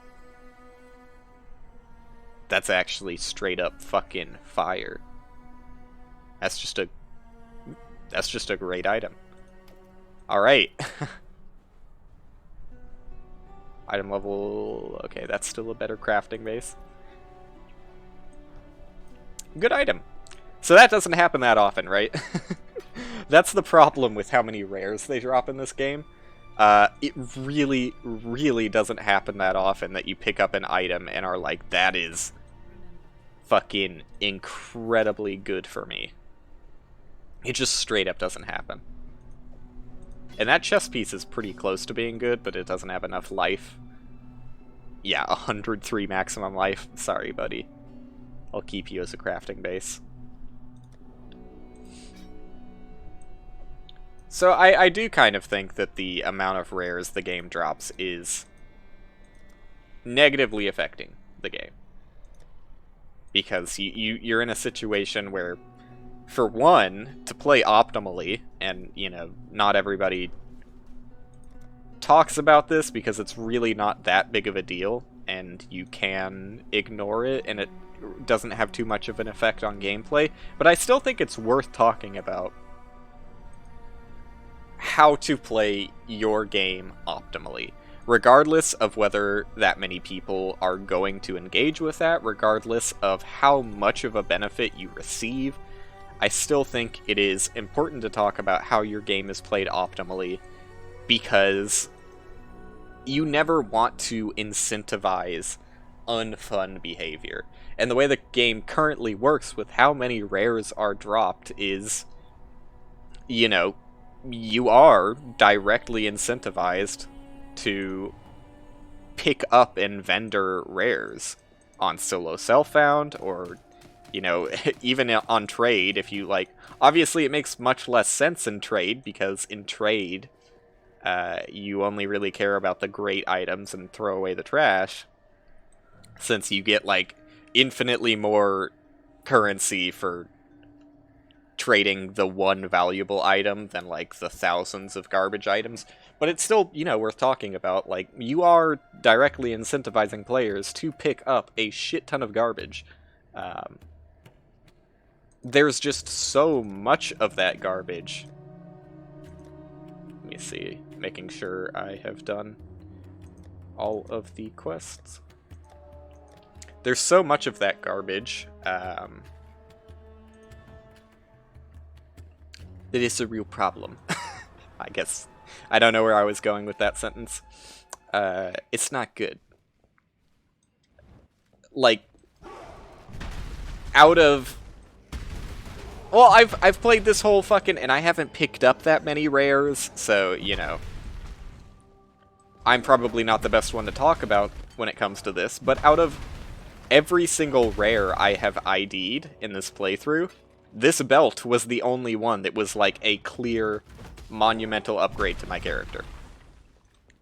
Speaker 1: That's actually straight up fucking fire. That's just a great item. Alright. Item level... Okay, that's still a better crafting base. Good item. So that doesn't happen that often, right? That's the problem with how many rares they drop in this game. It really, really doesn't happen that often that you pick up an item and are like, that is fucking incredibly good for me. It just straight up doesn't happen. And that chest piece is pretty close to being good, but it doesn't have enough life. Yeah, 103 maximum life. Sorry, buddy. I'll keep you as a crafting base. So I do kind of think that the amount of rares the game drops is negatively affecting the game. Because you're in a situation where, for one, to play optimally, and, you know, not everybody talks about this because it's really not that big of a deal, and you can ignore it, and it doesn't have too much of an effect on gameplay, but I still think it's worth talking about how to play your game optimally, regardless of whether that many people are going to engage with that, regardless of how much of a benefit you receive. I still think it is important to talk about how your game is played optimally, because you never want to incentivize unfun behavior. And the way the game currently works with how many rares are dropped is, you know, you are directly incentivized to pick up and vendor rares on solo self-found, or, you know, even on trade if you like. Obviously it makes much less sense in trade, because in trade you only really care about the great items and throw away the trash, since you get like infinitely more currency for trading the one valuable item than, like, the thousands of garbage items. But it's still, you know, worth talking about. Like, you are directly incentivizing players to pick up a shit ton of garbage. There's just so much of that garbage. Let me see, making sure I have done all of the quests. There's so much of that garbage. It is a real problem. I guess. I don't know where I was going with that sentence. It's not good. Like, out of... Well, I've played this whole fucking... And I haven't picked up that many rares, so, you know. I'm probably not the best one to talk about when it comes to this, but out of every single rare I have ID'd in this playthrough, this belt was the only one that was like a clear, monumental upgrade to my character.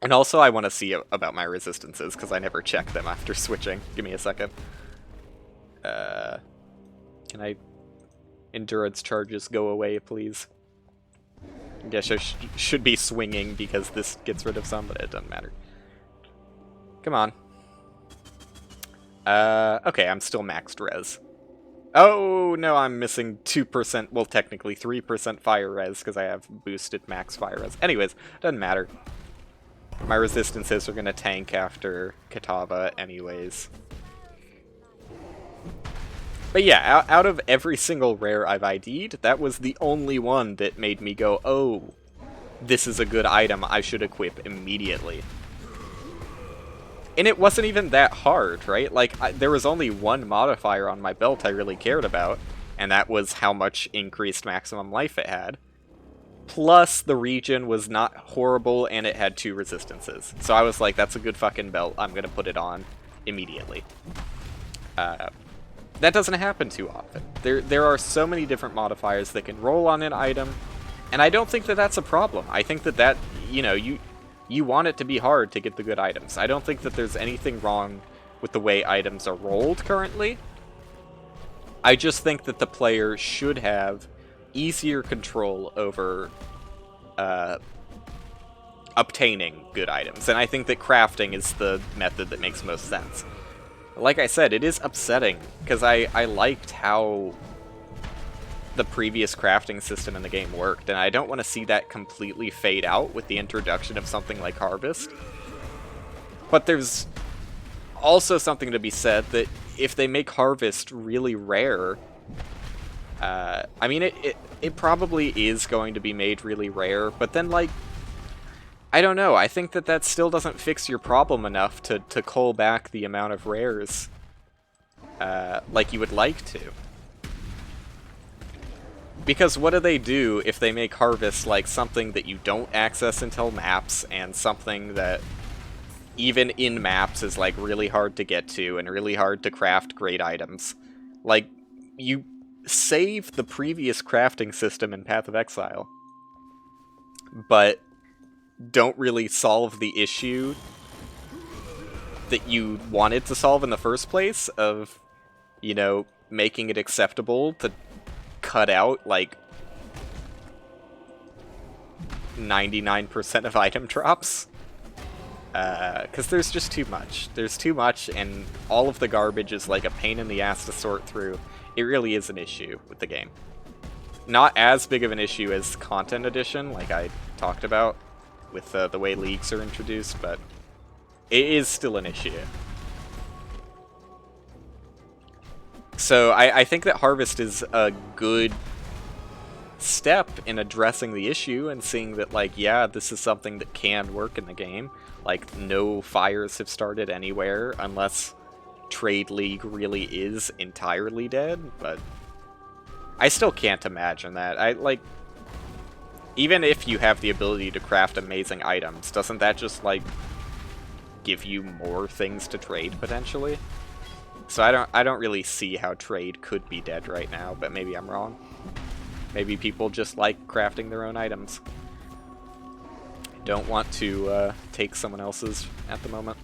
Speaker 1: And also I want to see about my resistances, because I never check them after switching. Give me a second. Can I... Endurance charges go away, please? I guess I should be swinging because this gets rid of some, but it doesn't matter. Come on. Okay, I'm still maxed res. Oh, no, I'm missing 2%, well, technically 3% fire res, because I have boosted max fire res. Anyways, doesn't matter. My resistances are going to tank after Kitava anyways. But yeah, out of every single rare I've ID'd, that was the only one that made me go, oh, this is a good item I should equip immediately. And it wasn't even that hard, right? Like, there was only one modifier on my belt I really cared about, and that was how much increased maximum life it had. Plus, the region was not horrible, and it had 2 resistances. So I was like, that's a good fucking belt, I'm gonna put it on immediately. That doesn't happen too often. There are so many different modifiers that can roll on an item, and I don't think that that's a problem. I think that, you know, you want it to be hard to get the good items. I don't think that there's anything wrong with the way items are rolled currently. I just think that the player should have easier control over obtaining good items, and I think that crafting is the method that makes most sense. Like I said, it is upsetting, because I liked how the previous crafting system in the game worked, and I don't want to see that completely fade out with the introduction of something like Harvest. But there's also something to be said that if they make Harvest really rare, I mean, it probably is going to be made really rare, but then, like, I don't know, I think that still doesn't fix your problem enough to cull back the amount of rares like you would like to. Because what do they do if they make Harvest like something that you don't access until maps, and something that even in maps is like really hard to get to and really hard to craft great items? Like, you save the previous crafting system in Path of Exile, but don't really solve the issue that you wanted to solve in the first place of, you know, making it acceptable to cut out, like, 99% of item drops. Because there's just too much. There's too much, and all of the garbage is, like, a pain in the ass to sort through. It really is an issue with the game. Not as big of an issue as Content Edition, like I talked about, with the way leagues are introduced, but it is still an issue. So I think that Harvest is a good step in addressing the issue and seeing that, like, yeah, this is something that can work in the game. Like, no fires have started anywhere unless Trade League really is entirely dead, but I still can't imagine that. Even if you have the ability to craft amazing items, doesn't that just, like, give you more things to trade, potentially? So I don't really see how trade could be dead right now, but maybe I'm wrong. Maybe people just like crafting their own items. I don't want to take someone else's at the moment.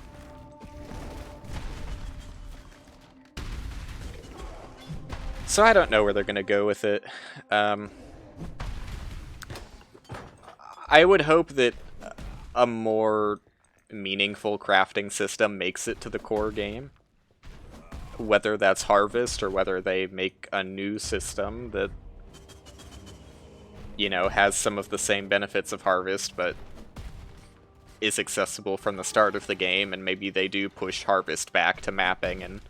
Speaker 1: So I don't know where they're going to go with it. I would hope that a more meaningful crafting system makes it to the core game. Whether that's Harvest or whether they make a new system that, you know, has some of the same benefits of Harvest, but is accessible from the start of the game, and maybe they do push Harvest back to mapping and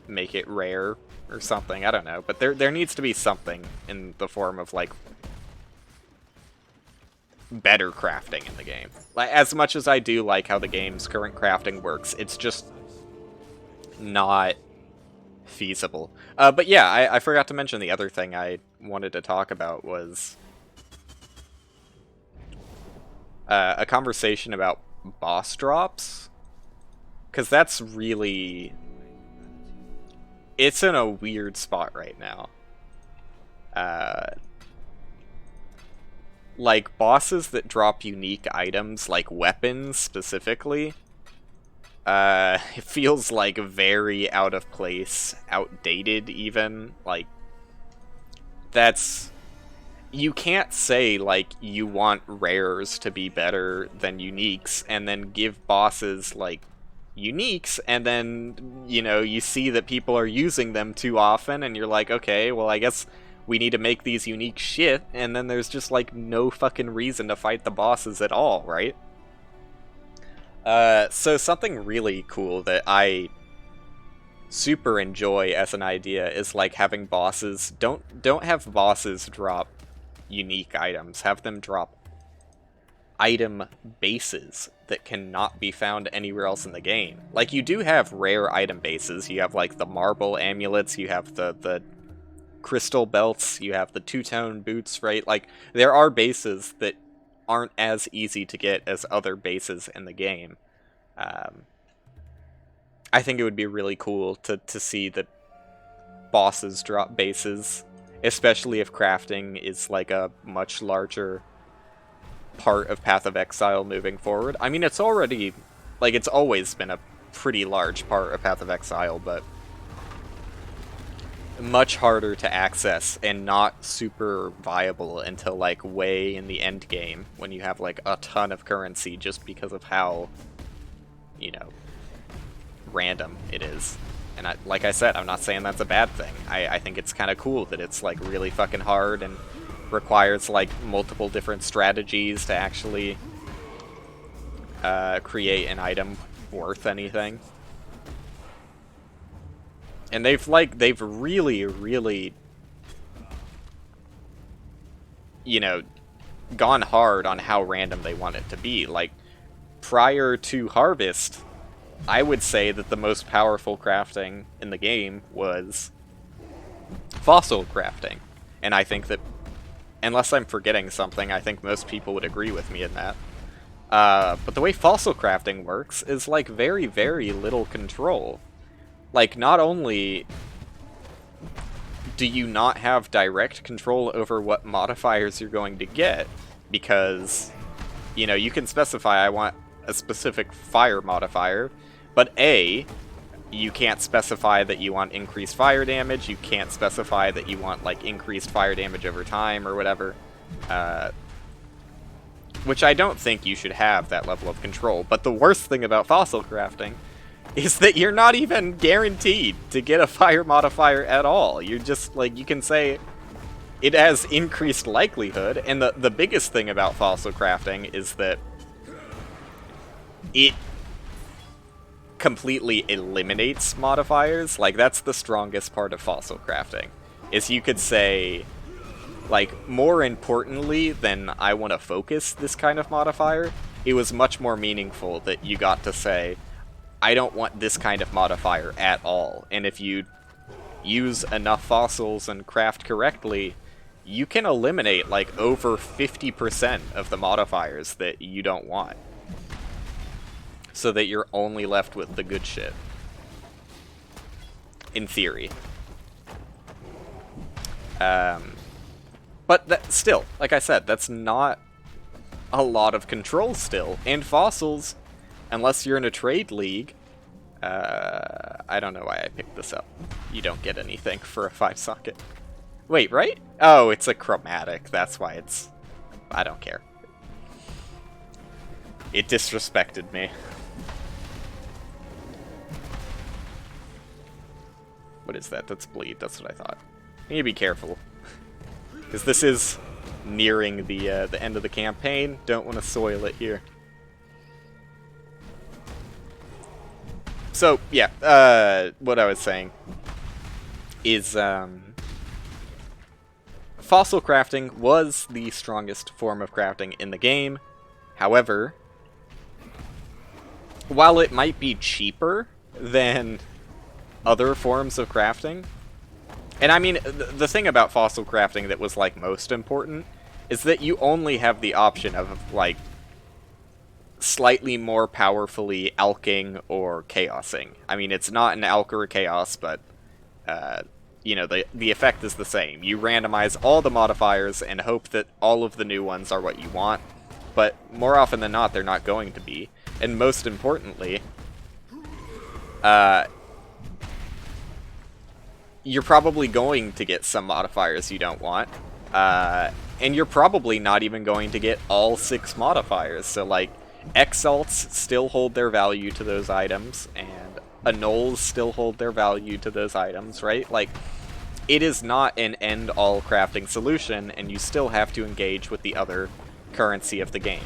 Speaker 1: make it rare or something. I don't know, but there needs to be something in the form of, like, better crafting in the game. Like, as much as I do like how the game's current crafting works, it's just not feasible. But yeah, I forgot to mention the other thing I wanted to talk about was a conversation about boss drops. Because that's really... It's in a weird spot right now. Like, bosses that drop unique items, like weapons specifically, it feels like very out of place, outdated even. Like, that's... You can't say, like, you want rares to be better than uniques, and then give bosses, like, uniques, and then, you know, you see that people are using them too often, and you're like, okay, well, I guess we need to make these unique shit, and then there's just, like, no fucking reason to fight the bosses at all, right? So something really cool that I super enjoy as an idea is, like, having bosses... Don't have bosses drop unique items. Have them drop item bases that cannot be found anywhere else in the game. Like, you do have rare item bases. You have, like, the marble amulets, you have the crystal belts, you have the two-tone boots, right? Like, there are bases that aren't as easy to get as other bases in the game. I think it would be really cool to see that bosses drop bases, especially if crafting is, like, a much larger part of Path of Exile moving forward. I mean, it's already, like, it's always been a pretty large part of Path of Exile, but much harder to access and not super viable until, like, way in the end game, when you have, like, a ton of currency just because of how, you know, random it is. And like I said, I'm not saying that's a bad thing. I think it's kind of cool that it's, like, really fucking hard and requires, like, multiple different strategies to actually create an item worth anything. And they've really, really, you know, gone hard on how random they want it to be. Like, prior to Harvest, I would say that the most powerful crafting in the game was fossil crafting. And I think that, unless I'm forgetting something, I think most people would agree with me in that. But the way fossil crafting works is, like, very, very little control. Like, not only do you not have direct control over what modifiers you're going to get, because, you know, you can specify, I want a specific fire modifier, but A, you can't specify that you want increased fire damage, you can't specify that you want, like, increased fire damage over time or whatever, which I don't think you should have that level of control. But the worst thing about fossil crafting is that you're not even guaranteed to get a fire modifier at all. You're just, like, you can say it has increased likelihood, and the biggest thing about fossil crafting is that it completely eliminates modifiers. Like, that's the strongest part of fossil crafting, is you could say, like, more importantly than I want to focus this kind of modifier, it was much more meaningful that you got to say, I don't want this kind of modifier at all. And if you use enough fossils and craft correctly, you can eliminate, like, over 50% of the modifiers that you don't want, so that you're only left with the good shit. In theory. But that, still, like I said, that's not a lot of control still. And fossils, unless you're in a trade league, I don't know why I picked this up. you don't get anything for a 5-socket. Wait, right? Oh, it's a chromatic. That's why it's... I don't care. It disrespected me. What is that? That's bleed. That's what I thought. You need to be careful. Because this is nearing the end of the campaign. Don't want to soil it here. So, yeah. What I was saying is... fossil crafting was the strongest form of crafting in the game. However, while it might be cheaper than other forms of crafting, and I mean, the thing about fossil crafting that was, like, most important is that you only have the option of, like, slightly more powerfully alching or chaosing. I mean, it's not an alch or a chaos, but, you know, the effect is the same. You randomize all the modifiers and hope that all of the new ones are what you want, but more often than not, they're not going to be. And most importantly, you're probably going to get some modifiers you don't want, and you're probably not even going to get all 6 modifiers. So, like, exalts still hold their value to those items, and annuls still hold their value to those items, right? Like, it is not an end-all crafting solution, and you still have to engage with the other currency of the game.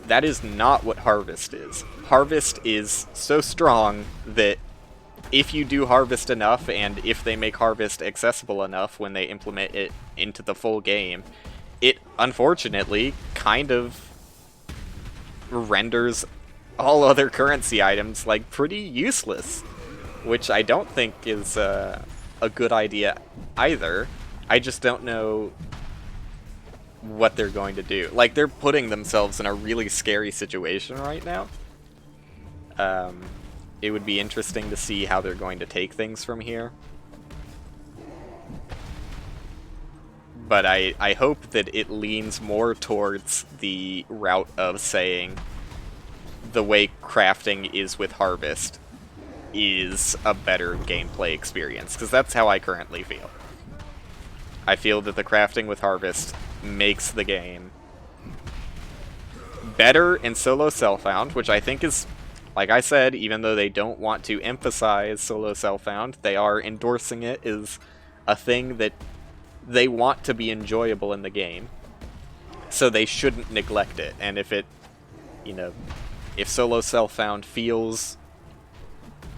Speaker 1: That is not what Harvest is. Harvest is so strong that if you do Harvest enough, and if they make Harvest accessible enough when they implement it into the full game, it unfortunately kind of renders all other currency items, like, pretty useless, which I don't think is a good idea either. I just don't know what they're going to do. Like, they're putting themselves in a really scary situation right now. It would be interesting to see how they're going to take things from here. But I hope that it leans more towards the route of saying the way crafting is with Harvest is a better gameplay experience, because that's how I currently feel. I feel that the crafting with Harvest makes the game better in solo self-found, which I think is, like I said, even though they don't want to emphasize solo self-found, they are endorsing it as a thing that they want to be enjoyable in the game. So they shouldn't neglect it. And if it, you know, if solo self-found feels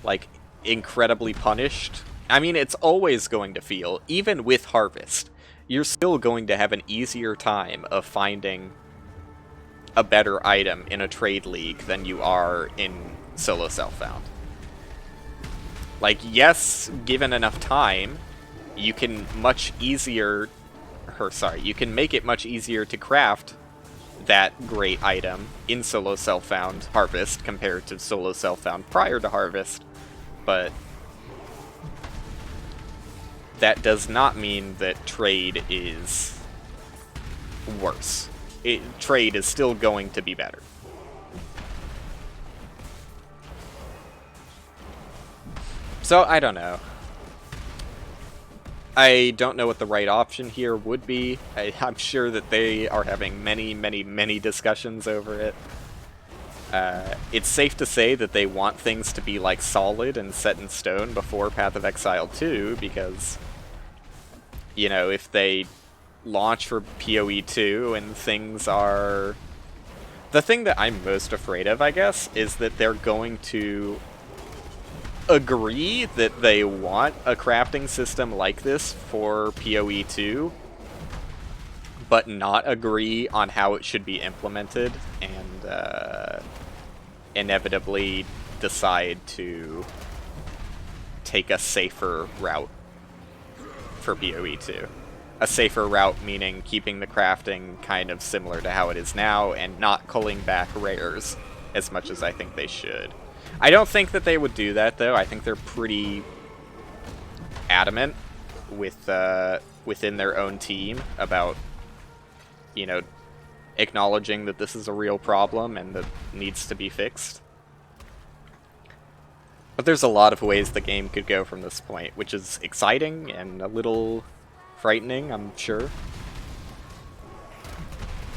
Speaker 1: like incredibly punished, I mean, it's always going to feel, even with Harvest, you're still going to have an easier time of finding a better item in a trade league than you are in solo self-found. Like, yes, given enough time, you can you can make it much easier to craft that great item in solo self-found Harvest compared to solo self-found prior to Harvest, but that does not mean that trade is worse. Trade is still going to be better. So, I don't know. I don't know what the right option here would be. I'm sure that they are having many, many, many discussions over it. It's safe to say that they want things to be, like, solid and set in stone before Path of Exile 2, because, you know, if they launch for PoE 2 and things are... The thing that I'm most afraid of, I guess, is that they're going to agree that they want a crafting system like this for PoE 2, but not agree on how it should be implemented, and inevitably decide to take a safer route for PoE 2. A safer route meaning keeping the crafting kind of similar to how it is now and not culling back rares as much as I think they should. I don't think that they would do that, though. I think they're pretty adamant with within their own team about, you know, acknowledging that this is a real problem and that needs to be fixed. But there's a lot of ways the game could go from this point, which is exciting and a little frightening, I'm sure.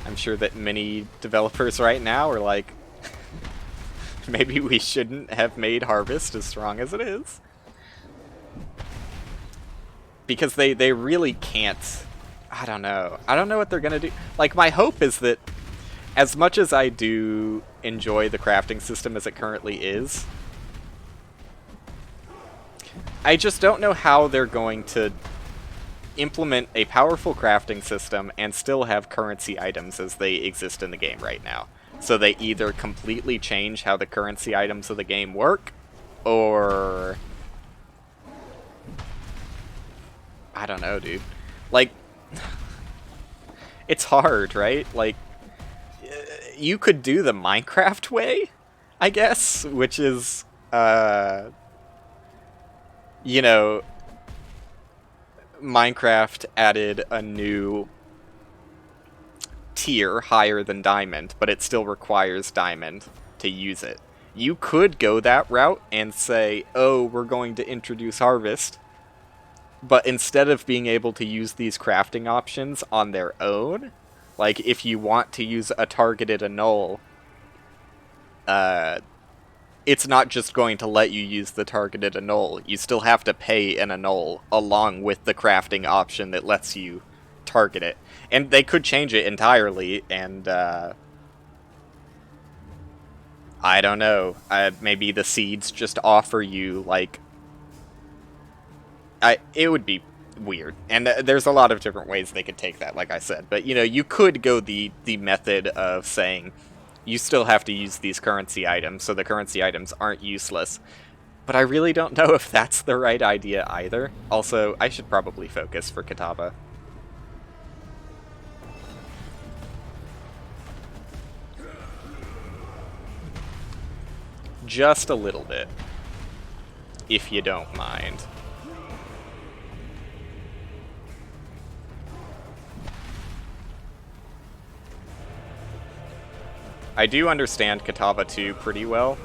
Speaker 1: I'm sure that many developers right now are like, maybe we shouldn't have made Harvest as strong as it is. Because they really can't... I don't know. I don't know what they're gonna do. Like, my hope is that, as much as I do enjoy the crafting system as it currently is, I just don't know how they're going to implement a powerful crafting system and still have currency items as they exist in the game right now. So they either completely change how the currency items of the game work, or... I don't know, dude. Like, it's hard, right? Like, you could do the Minecraft way, I guess, which is, you know, Minecraft added a new tier higher than Diamond, but it still requires Diamond to use it. You could go that route and say, oh, we're going to introduce Harvest, but instead of being able to use these crafting options on their own, like if you want to use a targeted annul, it's not just going to let you use the targeted annul. You still have to pay an annul along with the crafting option that lets you target it. And they could change it entirely, and I don't know. Maybe the seeds just offer you, like... it would be weird. And there's a lot of different ways they could take that, like I said. But, you know, you could go the method of saying... you still have to use these currency items, so the currency items aren't useless. But I really don't know if that's the right idea either. Also, I should probably focus for Kitava. Just a little bit. If you don't mind. I do understand Kitava 2 pretty well.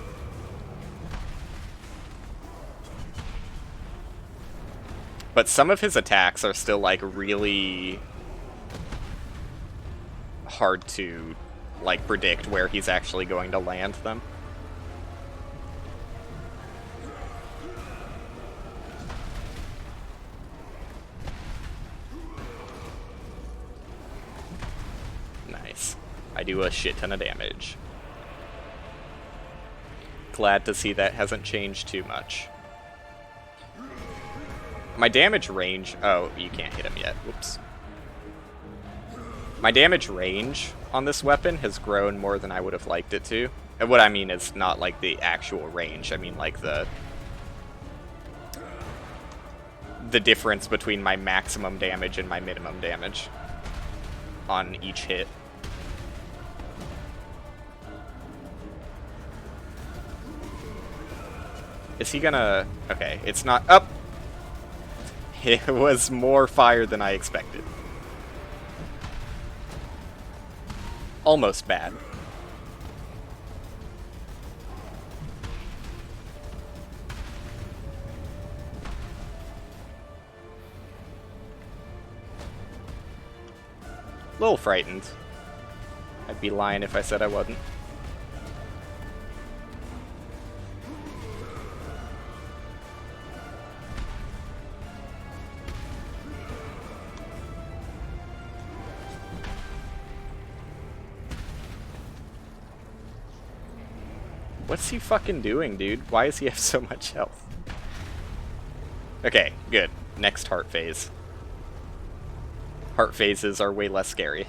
Speaker 1: But some of his attacks are still, like, really hard to, like, predict where he's actually going to land them. Nice. I do a shit ton of damage. Glad to see that hasn't changed too much. My damage range... oh, you can't hit him yet. Whoops. My damage range on this weapon has grown more than I would have liked it to. And what I mean is not like the actual range. I mean like the difference between my maximum damage and my minimum damage on each hit. Is he gonna... okay, it's not... up! It was more fire than I expected. Almost bad. A little frightened. I'd be lying if I said I wasn't. What's he fucking doing, dude? Why does he have so much health? Okay, good. Next heart phase. Heart phases are way less scary.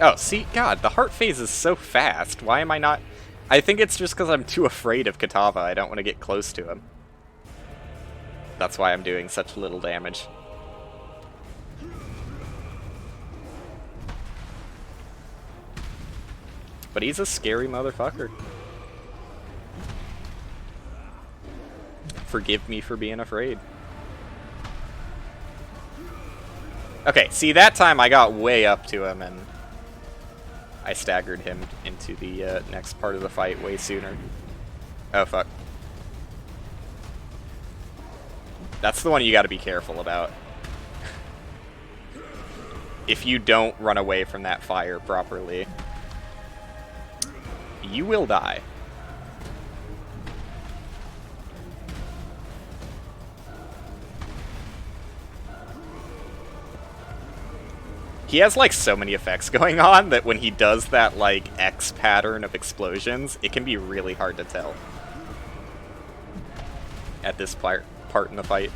Speaker 1: Oh, see, God, the heart phase is so fast. Why am I not... I think it's just because I'm too afraid of Kitava. I don't want to get close to him. That's why I'm doing such little damage. But he's a scary motherfucker. Forgive me for being afraid. Okay, see, that time I got way up to him, and I staggered him into the next part of the fight way sooner. Oh, fuck. That's the one you gotta be careful about. If you don't run away from that fire properly, you will die. He has, like, so many effects going on that when he does that, like, X pattern of explosions, it can be really hard to tell at this part in the fight.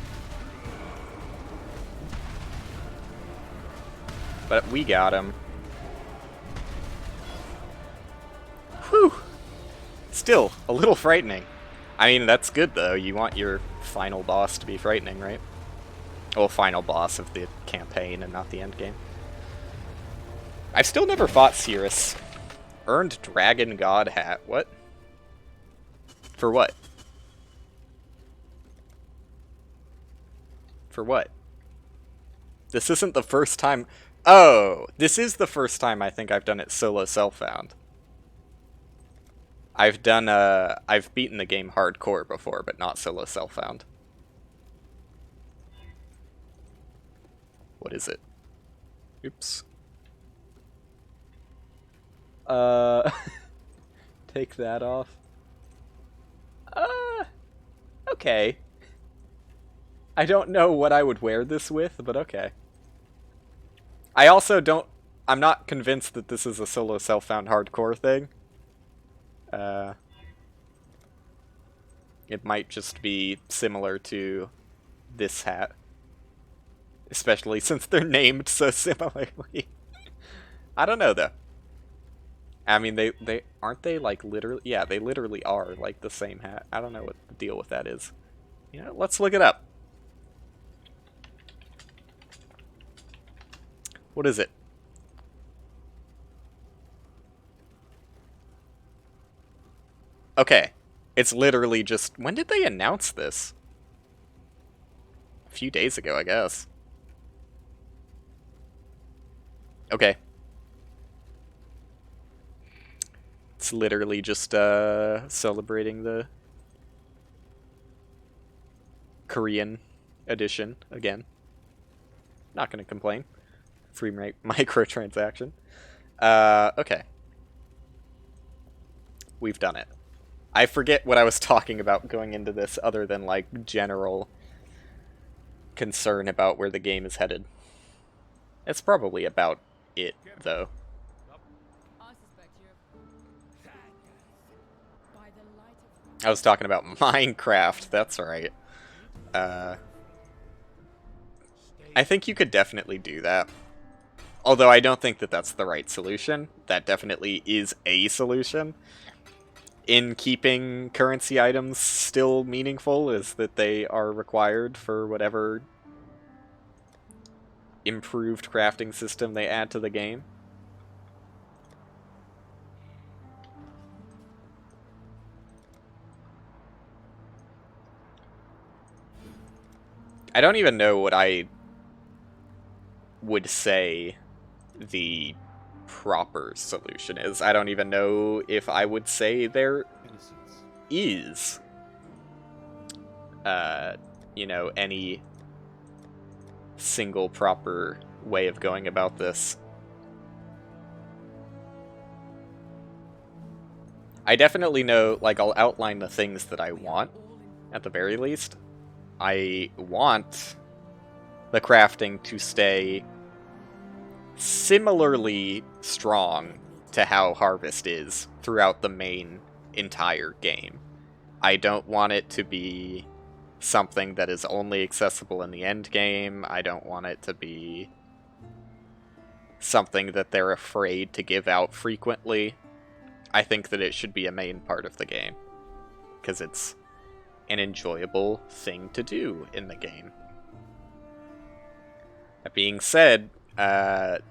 Speaker 1: But we got him. Whew! Still, a little frightening. I mean, that's good, though. You want your final boss to be frightening, right? Well, final boss of the campaign and not the end game. I've still never fought Cirrus. Earned Dragon God Hat. What? For what? For what? This isn't the first time... Oh! This is the first time I think I've done it solo self-found. I've beaten the game hardcore before, but not solo self-found. What is it? Oops. Take that off. Okay. I don't know what I would wear this with, but okay. I also don't... I'm not convinced that this is a solo self-found hardcore thing. It might just be similar to this hat. Especially since they're named so similarly. I don't know, though. I mean, they aren't they, like, literally... Yeah, they literally are, like, the same hat. I don't know what the deal with that is. You know, let's look it up. What is it? Okay. It's literally just... When did they announce this? A few days ago, I guess. Okay. It's literally just celebrating the Korean edition again. Not gonna complain. Free microtransaction. Okay. We've done it. I forget what I was talking about going into this other than, like, general concern about where the game is headed. It's probably about it, though. I was talking about Minecraft, that's right. I think you could definitely do that. Although I don't think that that's the right solution. That definitely is a solution. In keeping currency items still meaningful is that they are required for whatever improved crafting system they add to the game. I don't even know what I would say the proper solution is. I don't even know if I would say there is, you know, any single proper way of going about this. I definitely know, like, I'll outline the things that I want, at the very least. I want the crafting to stay similarly strong to how Harvest is throughout the main entire game. I don't want it to be something that is only accessible in the end game. I don't want it to be something that they're afraid to give out frequently. I think that it should be a main part of the game, because it's an enjoyable thing to do in the game. That being said, the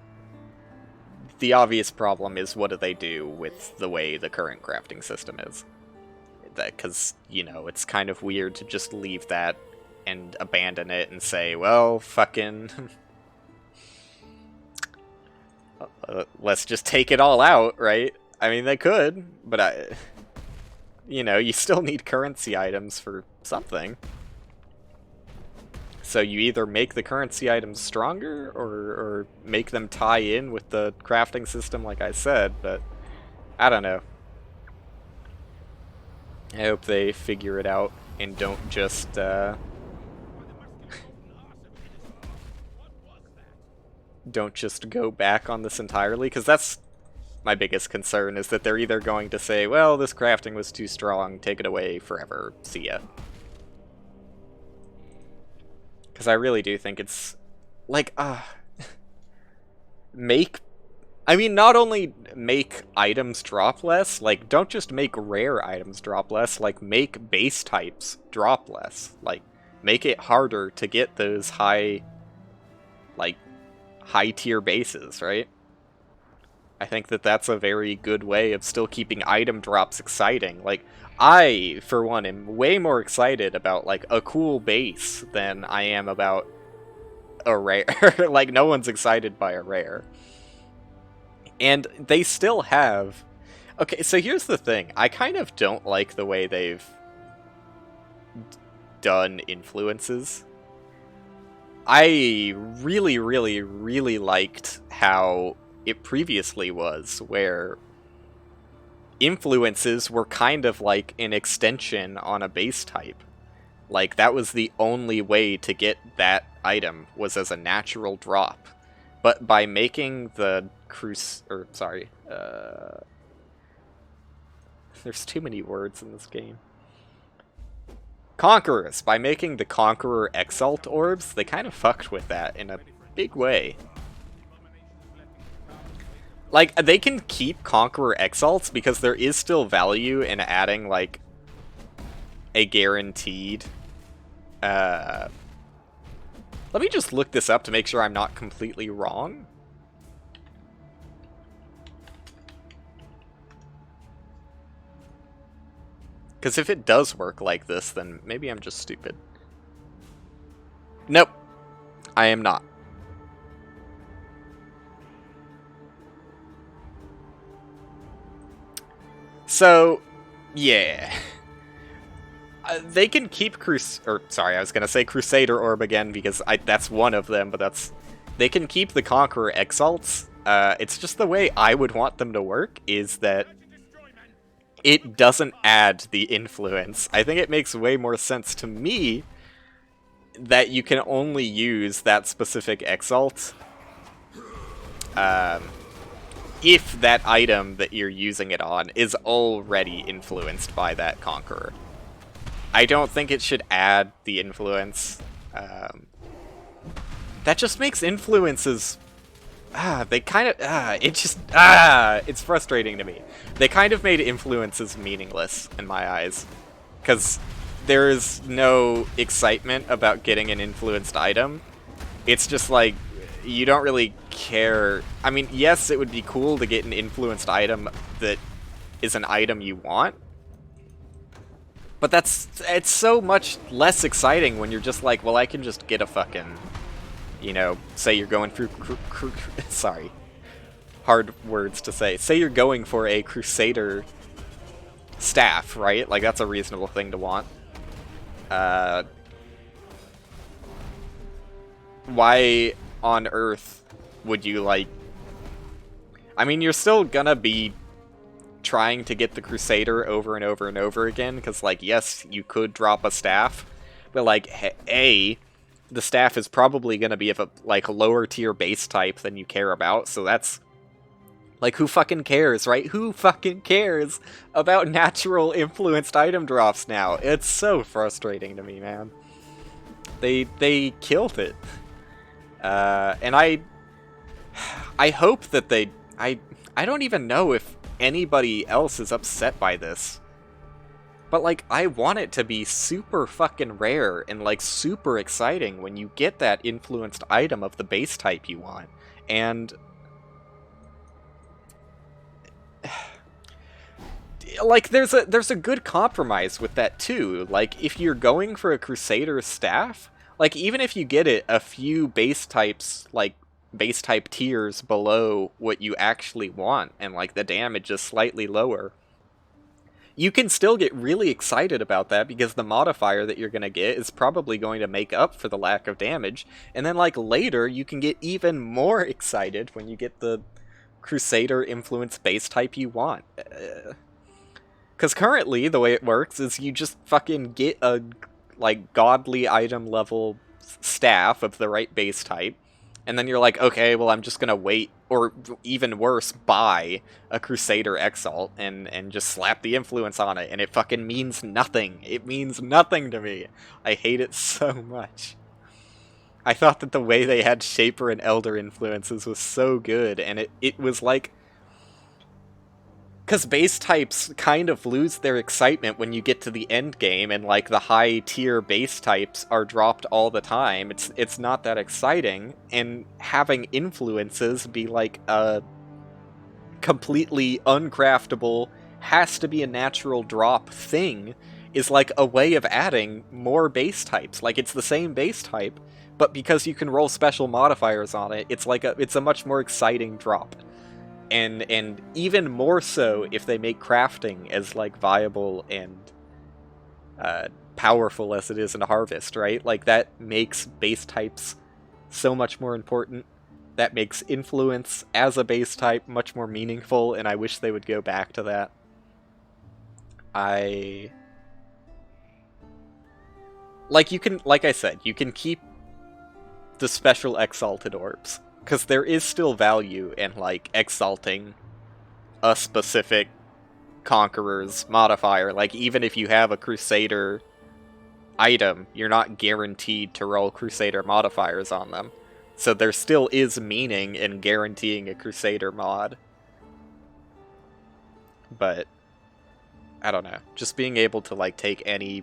Speaker 1: obvious problem is, what do they do with the way the current crafting system is? Because, you know, it's kind of weird to just leave that and abandon it and say, well, fucking... let's just take it all out, right? I mean, they could, but you know, you still need currency items for something. So you either make the currency items stronger, or make them tie in with the crafting system, like I said, but I don't know. I hope they figure it out and don't just, don't just go back on this entirely, because that's my biggest concern, is that they're either going to say, well, this crafting was too strong, take it away forever, see ya. Because I really do think it's, like, I mean, not only make items drop less, like, don't just make rare items drop less, like, make base types drop less. Like, make it harder to get those high tier bases, right? I think that that's a very good way of still keeping item drops exciting. Like, I, for one, am way more excited about, like, a cool base than I am about a rare. Like, no one's excited by a rare. And they still have... Okay, so here's the thing. I kind of don't like the way they've done influences. I really, really, really liked how it previously was, where influences were kind of like an extension on a base type. Like, that was the only way to get that item, was as a natural drop. But by making the there's too many words in this game. Conquerors. By making the Conqueror Exalt orbs, they kind of fucked with that in a big way. Like, they can keep Conqueror Exalts because there is still value in adding, like, a guaranteed... Let me just look this up to make sure I'm not completely wrong. Because if it does work like this, then maybe I'm just stupid. Nope. I am not. So, yeah. They can keep I was gonna say Crusader Orb again, because that's one of them, but they can keep the Conqueror Exalts. It's just the way I would want them to work, is that it doesn't add the influence. I think it makes way more sense to me that you can only use that specific Exalt if that item that you're using it on is already influenced by that Conqueror. I don't think it should add the influence. That just makes influences... it's frustrating to me. They kind of made influences meaningless in my eyes. Because there is no excitement about getting an influenced item. It's just like, you don't really care. I mean, yes, it would be cool to get an influenced item that is an item you want. But it's so much less exciting when you're just like, well, I can just get a fucking... You know, say you're going through... sorry. Hard words to say. Say you're going for a Crusader staff, right? Like, that's a reasonable thing to want. Why on earth would you, like... I mean, you're still gonna be trying to get the Crusader over and over and over again, because, like, yes, you could drop a staff, but, like, the staff is probably going to be of a, like, lower tier base type than you care about, so that's... Like, who fucking cares, right? Who fucking cares about natural influenced item drops now? It's so frustrating to me, man. They killed it. And I hope that I don't even know if anybody else is upset by this. But, like, I want it to be super fucking rare and, like, super exciting when you get that influenced item of the base type you want. And... like, there's a good compromise with that, too. Like, if you're going for a Crusader staff, like, even if you get it a few base types, like, base type tiers below what you actually want, and like the damage is slightly lower, you can still get really excited about that because the modifier that you're going to get is probably going to make up for the lack of damage. And then like later you can get even more excited when you get the Crusader influence base type you want. Because currently the way it works is you just fucking get a like godly item level staff of the right base type, and then you're like, okay, well, I'm just gonna wait, or even worse, buy a Crusader Exalt and just slap the influence on it, and it fucking means nothing. It means nothing to me. I hate it so much. I thought that the way they had Shaper and Elder influences was so good, and it was like... Because base types kind of lose their excitement when you get to the end game, and like the high tier base types are dropped all the time. It's not that exciting, and having influences be like a completely uncraftable, has to be a natural drop thing is like a way of adding more base types. Like it's the same base type, but because you can roll special modifiers on it, it's like it's a much more exciting drop. And even more so if they make crafting as like viable and powerful as it is in Harvest, right? Like that makes base types so much more important. That makes influence as a base type much more meaningful, and I wish they would go back to that. Like I said, you can keep the special exalted orbs, because there is still value in, like, exalting a specific Conqueror's modifier. Like, even if you have a Crusader item, you're not guaranteed to roll Crusader modifiers on them. So there still is meaning in guaranteeing a Crusader mod. But, I don't know. Just being able to, like, take any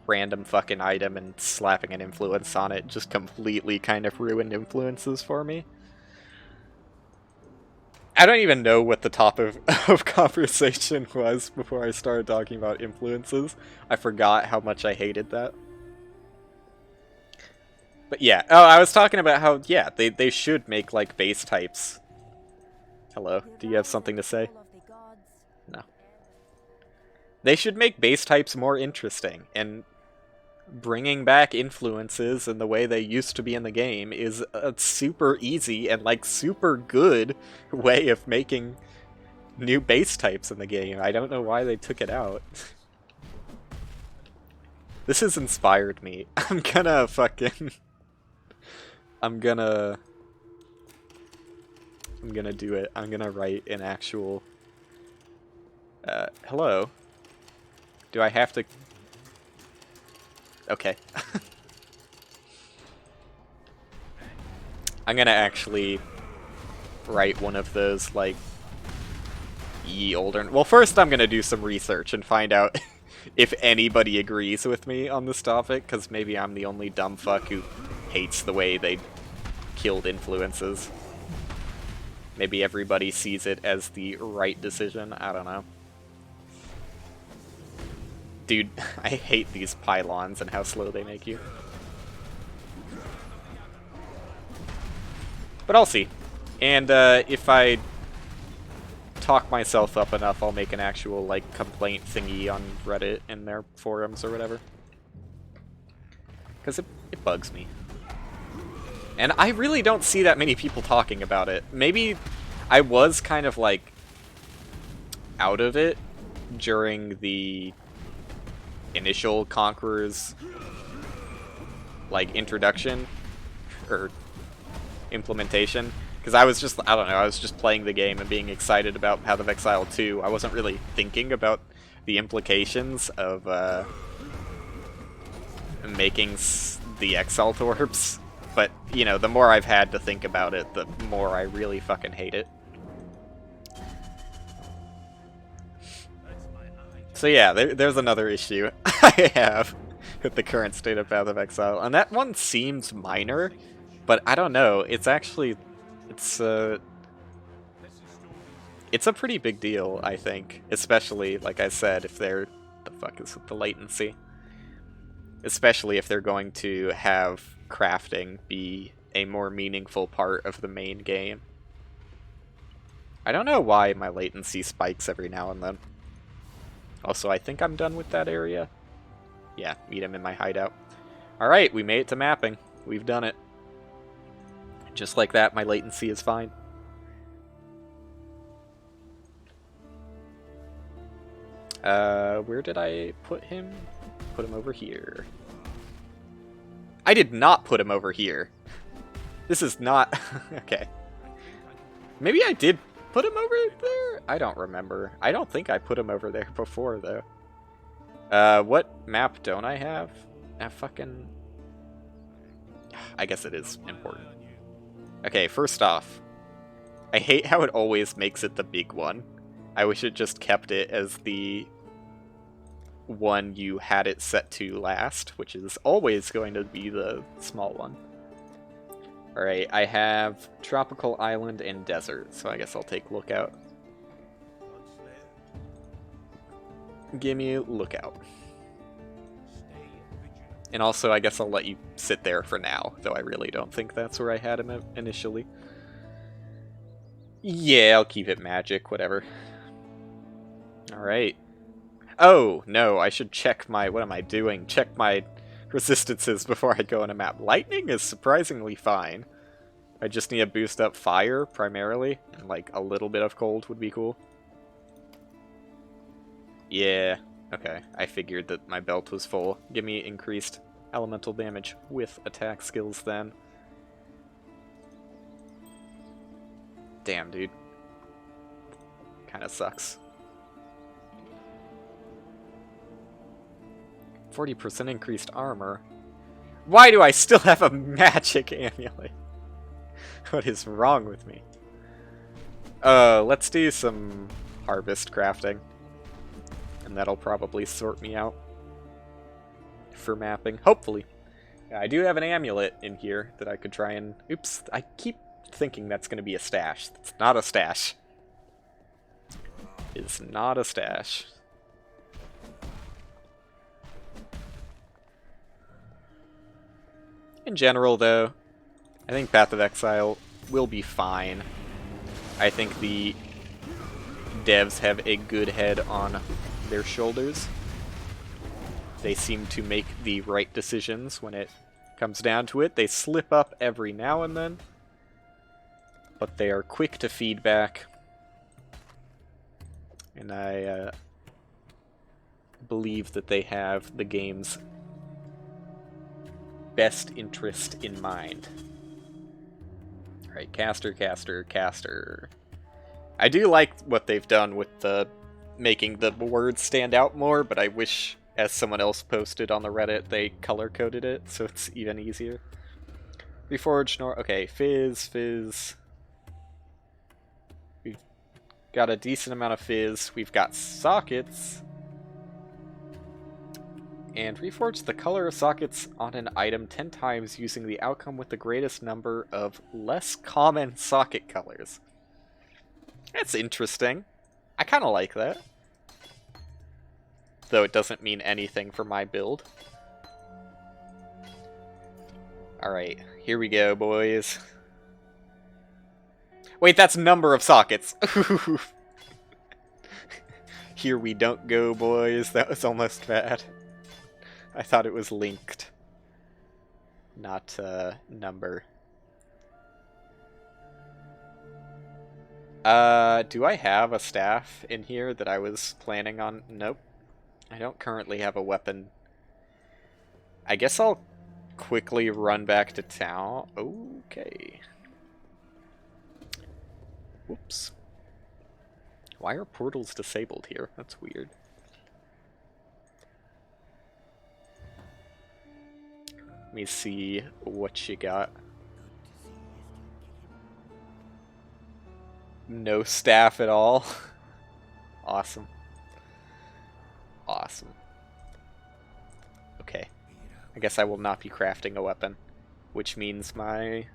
Speaker 1: random fucking item and slapping an influence on it just completely kind of ruined influences for me. I don't even know what the topic of conversation was before I started talking about influences. I forgot how much I hated that. But yeah, oh, I was talking about how, yeah, they should make, like, base types. Hello, do you have something to say? No. They should make base types more interesting, and bringing back influences in the way they used to be in the game is a super easy and like super good way of making new base types in the game. I don't know why they took it out. This has inspired me. I'm gonna do it. I'm gonna write an actual hello. Do I have to... Okay. I'm gonna actually write one of those, like, ye older... Well, first I'm gonna do some research and find out if anybody agrees with me on this topic, because maybe I'm the only dumb fuck who hates the way they killed influences. Maybe everybody sees it as the right decision, I don't know. Dude, I hate these pylons and how slow they make you. But I'll see. And if I talk myself up enough, I'll make an actual, like, complaint thingy on Reddit in their forums or whatever. Because it bugs me. And I really don't see that many people talking about it. Maybe I was kind of, like, out of it during the initial Conqueror's, like, introduction or implementation, because I was just, I don't know, I was just playing the game and being excited about Path of Exile 2. I wasn't really thinking about the implications of making the Exalt orbs, but, you know, the more I've had to think about it, the more I really fucking hate it. So yeah, there's another issue I have with the current state of Path of Exile, and that one seems minor, but I don't know, it's actually, it's a pretty big deal, I think, especially, like I said, if they're, the fuck is with the latency? Especially if they're going to have crafting be a more meaningful part of the main game. I don't know why my latency spikes every now and then. Also, I think I'm done with that area. Yeah, meet him in my hideout. Alright, we made it to mapping. We've done it. Just like that, my latency is fine. Where did I put him? Put him over here. I did not put him over here. This is not... okay. Maybe I did put him over there? I don't remember. I don't think I put him over there before, though. What map don't I have? Fucking... I guess it is important. Okay, first off, I hate how it always makes it the big one. I wish it just kept it as the one you had it set to last, which is always going to be the small one. Alright, I have Tropical Island and Desert, so I guess I'll take Lookout. Give me Lookout. And also, I guess I'll let you sit there for now, though I really don't think that's where I had him initially. Yeah, I'll keep it magic, whatever. Alright. Oh, no, I should check my... what am I doing? Check my resistances before I go on a map. Lightning is surprisingly fine. I just need to boost up fire, primarily, and like a little bit of cold would be cool. Yeah, okay. I figured that my belt was full. Give me increased elemental damage with attack skills then. Damn, dude. Kinda sucks. 40% increased armor. Why do I still have a magic amulet? What is wrong with me? Let's do some harvest crafting. And that'll probably sort me out for mapping. Hopefully. Yeah, I do have an amulet in here that I could try and... Oops, I keep thinking that's going to be a stash. It's not a stash. It's not a stash. In general, though, I think Path of Exile will be fine. I think the devs have a good head on their shoulders. They seem to make the right decisions when it comes down to it. They slip up every now and then, but they are quick to feedback. And I believe that they have the game's best interest in mind. Alright, caster, caster, caster. I do like what they've done with the making the words stand out more, but I wish, as someone else posted on the Reddit, they color-coded it, so it's even easier. Reforged nor... okay, fizz, fizz. We've got a decent amount of fizz. We've got sockets. And reforge the color of sockets on an item 10 times using the outcome with the greatest number of less common socket colors. That's interesting. I kind of like that. Though it doesn't mean anything for my build. Alright, here we go, boys. Wait, that's number of sockets. Here we don't go, boys. That was almost bad. I thought it was linked, not number. Do I have a staff in here that I was planning on? Nope. I don't currently have a weapon. I guess I'll quickly run back to town. Okay. Whoops. Why are portals disabled here? That's weird. Let me see what you got. No staff at all. Awesome. Awesome. Okay. I guess I will not be crafting a weapon, which means my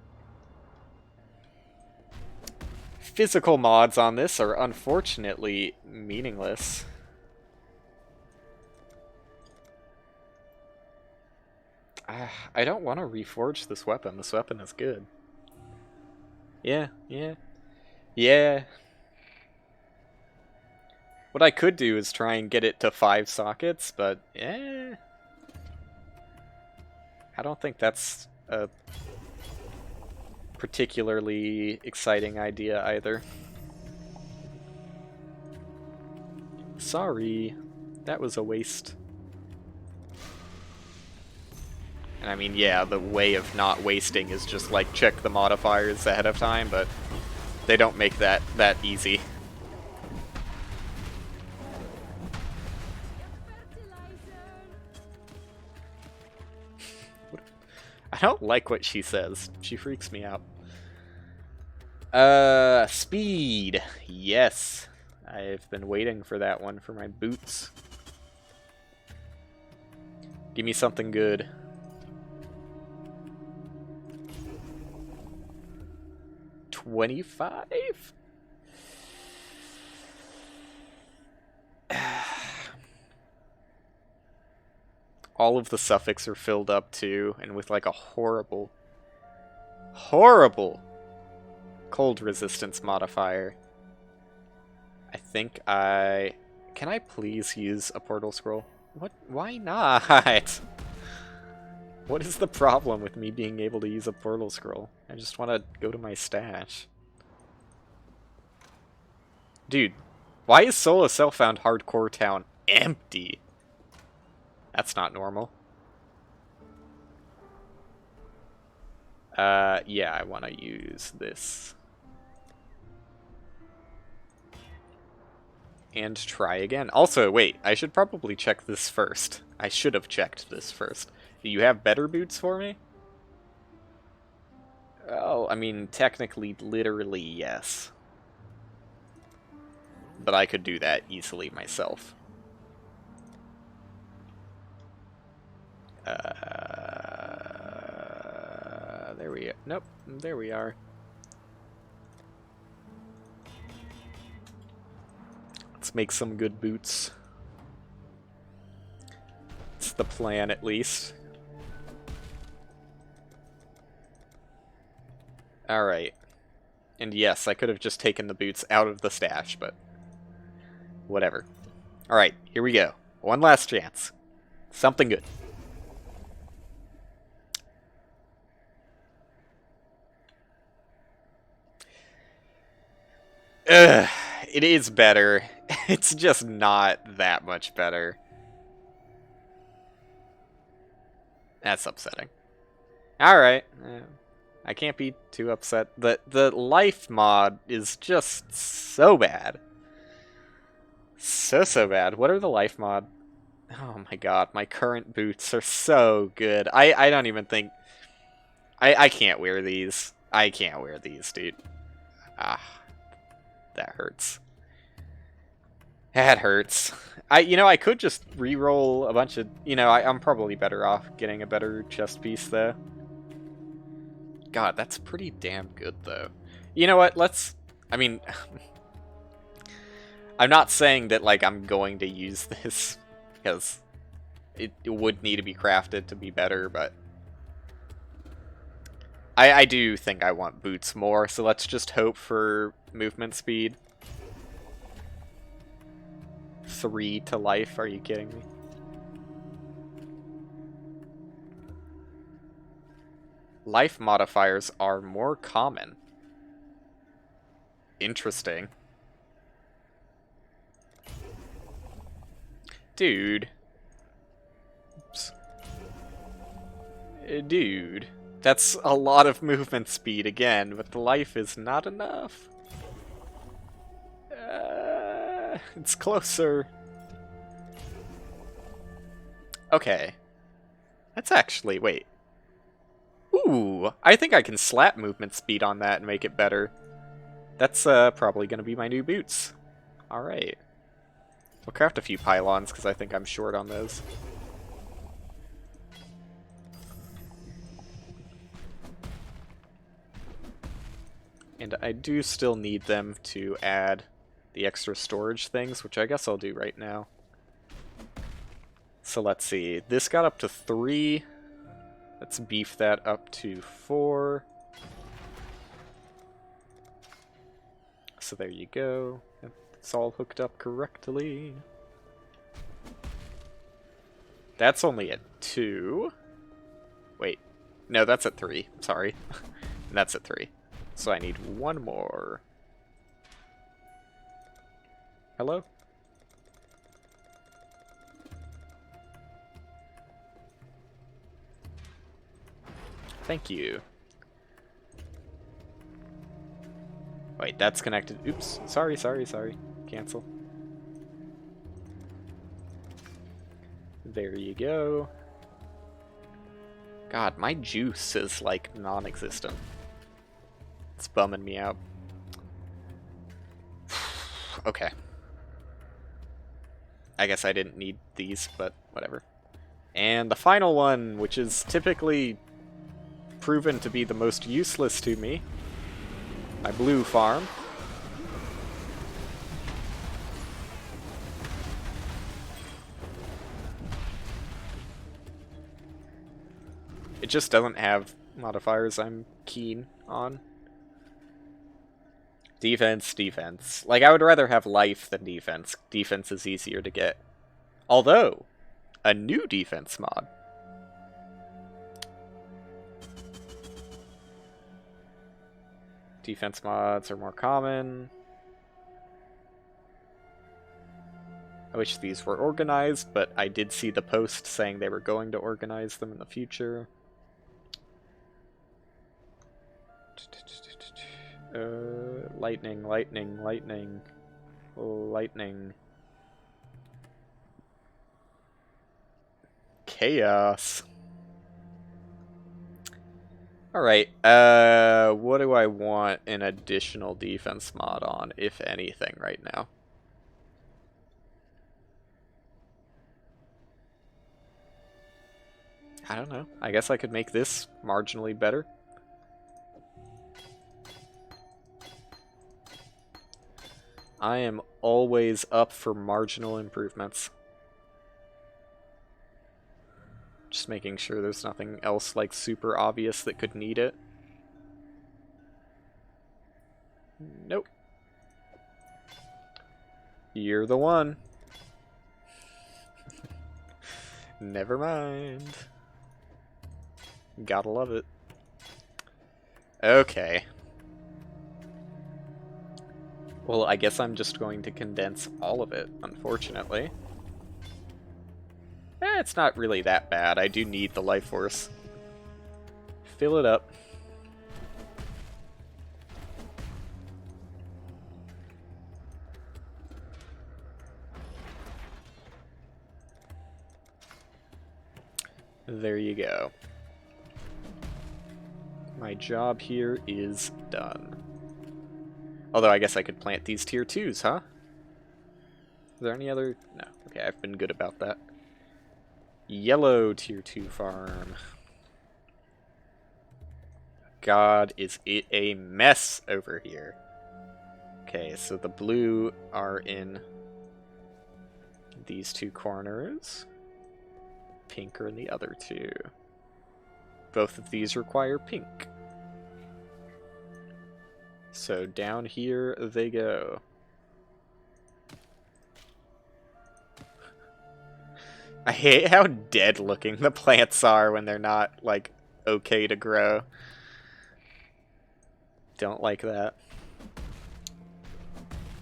Speaker 1: physical mods on this are unfortunately meaningless. I don't want to reforge this weapon. This weapon is good. Yeah, yeah, yeah. What I could do is try and get it to 5 sockets, but I don't think that's a particularly exciting idea either. Sorry, that was a waste. And I mean, yeah, the way of not wasting is just like check the modifiers ahead of time, but they don't make that easy. I don't like what she says. She freaks me out. Speed. Yes. I've been waiting for that one for my boots. Give me something good. $25? All of the suffix are filled up too, and with like a horrible cold resistance modifier. I think can I please use a portal scroll? What? Why not? What is the problem with me being able to use a portal scroll? I just want to go to my stash. Dude, why is Solo Self-Found Hardcore Town empty? That's not normal. Yeah, I want to use this. And try again. Also, wait, I should probably check this first. I should have checked this first. Do you have better boots for me? Oh, I mean, technically, literally, yes. But I could do that easily myself. There we are. Nope, there we are. Let's make some good boots. It's the plan, at least. Alright. And yes, I could have just taken the boots out of the stash, but whatever. Alright, here we go. One last chance. Something good. Ugh, it is better. It's just not that much better. That's upsetting. Alright. I can't be too upset. The life mod is just so bad. So bad. What are the life mod? Oh my god, my current boots are so good. I don't even think... I can't wear these. I can't wear these, dude. Ah. That hurts. That hurts. I could just re-roll a bunch of... I'm probably better off getting a better chest piece, though. God, that's pretty damn good, though. You know what, let's... I mean... I'm not saying that, like, I'm going to use this, because it would need to be crafted to be better, but... I do think I want boots more, so let's just hope for movement speed. 3 to life, are you kidding me? Life modifiers are more common. Interesting. Dude. Oops. Dude. That's a lot of movement speed again, but the life is not enough. It's closer. Okay. That's actually... Wait. Ooh, I think I can slap movement speed on that and make it better. That's probably going to be my new boots. Alright. We'll craft a few pylons, because I think I'm short on those. And I do still need them to add the extra storage things, which I guess I'll do right now. So let's see. This got up to 3. Let's beef that up to 4. So there you go. It's all hooked up correctly. That's only at 2. Wait. No, that's at 3. Sorry. That's at 3. So I need 1 more. Hello? Thank you. Wait, that's connected. Oops. Sorry. Cancel. There you go. God, my juice is like non-existent. It's bumming me out. Okay. I guess I didn't need these, but whatever. And the final one, which is typically proven to be the most useless to me. My blue farm. It just doesn't have modifiers I'm keen on. Defense. Like, I would rather have life than defense. Defense is easier to get. Although, a new defense mod. Defense mods are more common. I wish these were organized, but I did see the post saying they were going to organize them in the future. Lightning. Chaos. Alright, what do I want an additional defense mod on, if anything, right now? I don't know. I guess I could make this marginally better. I am always up for marginal improvements. Just making sure there's nothing else like super obvious that could need it. Nope. You're the one. Never mind. Gotta love it. Okay. Well, I guess I'm just going to condense all of it, unfortunately. It's not really that bad. I do need the life force. Fill it up. There you go. My job here is done. Although I guess I could plant these tier 2s, huh? Is there any other? No. Okay, I've been good about that. Yellow tier 2 farm. God, is it a mess over here. Okay, so the blue are in these 2 corners. Pink are in the other 2. Both of these require pink. So down here they go. I hate how dead looking the plants are when they're not, like, okay to grow. Don't like that.